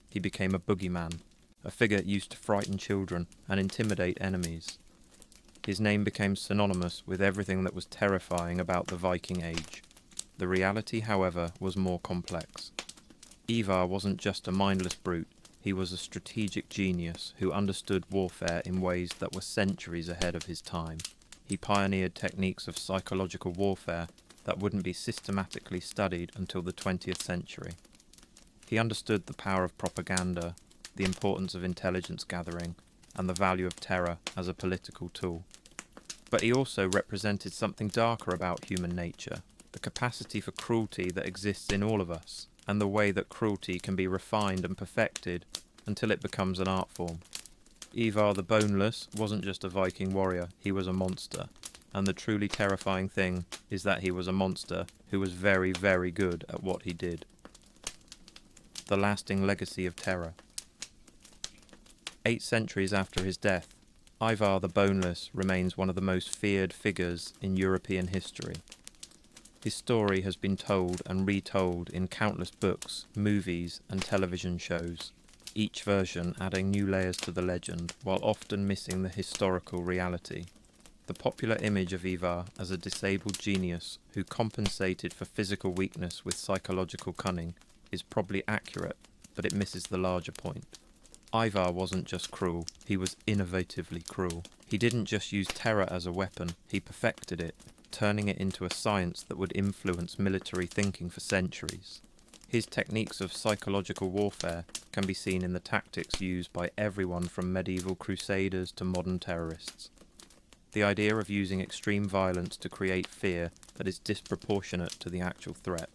He became a boogeyman, a figure used to frighten children and intimidate enemies. His name became synonymous with everything that was terrifying about the Viking Age. The reality, however, was more complex. Ivar wasn't just a mindless brute, he was a strategic genius who understood warfare in ways that were centuries ahead of his time. He pioneered techniques of psychological warfare that wouldn't be systematically studied until the 20th century. He understood the power of propaganda, the importance of intelligence gathering, and the value of terror as a political tool. But he also represented something darker about human nature, the capacity for cruelty that exists in all of us, and the way that cruelty can be refined and perfected until it becomes an art form. Ivar the Boneless wasn't just a Viking warrior, he was a monster. And the truly terrifying thing is that he was a monster who was very, very good at what he did. The lasting legacy of terror. 8 centuries after his death, Ivar the Boneless remains one of the most feared figures in European history. His story has been told and retold in countless books, movies, and television shows, each version adding new layers to the legend while often missing the historical reality. The popular image of Ivar as a disabled genius who compensated for physical weakness with psychological cunning is probably accurate, but it misses the larger point. Ivar wasn't just cruel, he was innovatively cruel. He didn't just use terror as a weapon, he perfected it, turning it into a science that would influence military thinking for centuries. His techniques of psychological warfare can be seen in the tactics used by everyone from medieval crusaders to modern terrorists. The idea of using extreme violence to create fear that is disproportionate to the actual threat.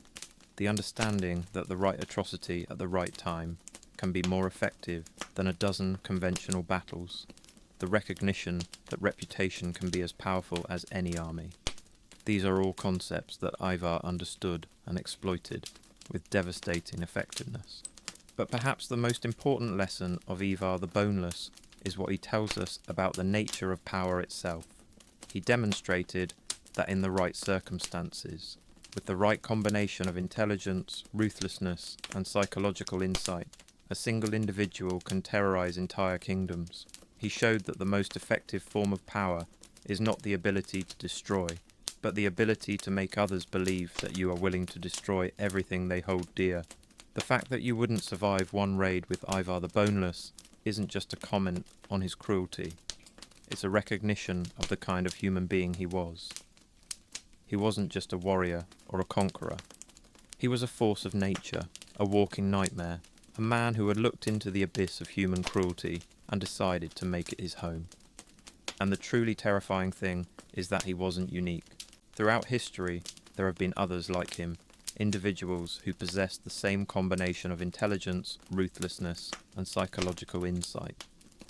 The understanding that the right atrocity at the right time can be more effective than a dozen conventional battles. The recognition that reputation can be as powerful as any army. These are all concepts that Ivar understood and exploited with devastating effectiveness. But perhaps the most important lesson of Ivar the Boneless is what he tells us about the nature of power itself. He demonstrated that in the right circumstances, with the right combination of intelligence, ruthlessness, and psychological insight, a single individual can terrorize entire kingdoms. He showed that the most effective form of power is not the ability to destroy, but the ability to make others believe that you are willing to destroy everything they hold dear. The fact that you wouldn't survive one raid with Ivar the Boneless isn't just a comment on his cruelty. It's a recognition of the kind of human being he was. He wasn't just a warrior or a conqueror. He was a force of nature, a walking nightmare, a man who had looked into the abyss of human cruelty and decided to make it his home. And the truly terrifying thing is that he wasn't unique. Throughout history, there have been others like him, individuals who possessed the same combination of intelligence, ruthlessness, and psychological insight.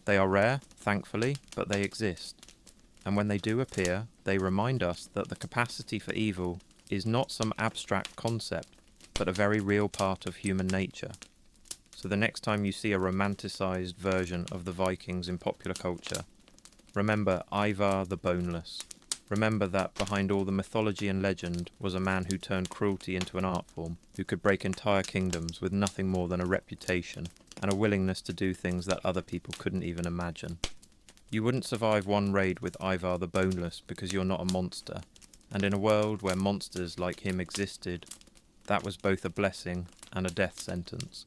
They are rare, thankfully, but they exist. And when they do appear, they remind us that the capacity for evil is not some abstract concept, but a very real part of human nature. So the next time you see a romanticized version of the Vikings in popular culture, remember Ivar the Boneless. Remember that behind all the mythology and legend was a man who turned cruelty into an art form, who could break entire kingdoms with nothing more than a reputation and a willingness to do things that other people couldn't even imagine. You wouldn't survive one raid with Ivar the Boneless because you're not a monster, and in a world where monsters like him existed, that was both a blessing and a death sentence.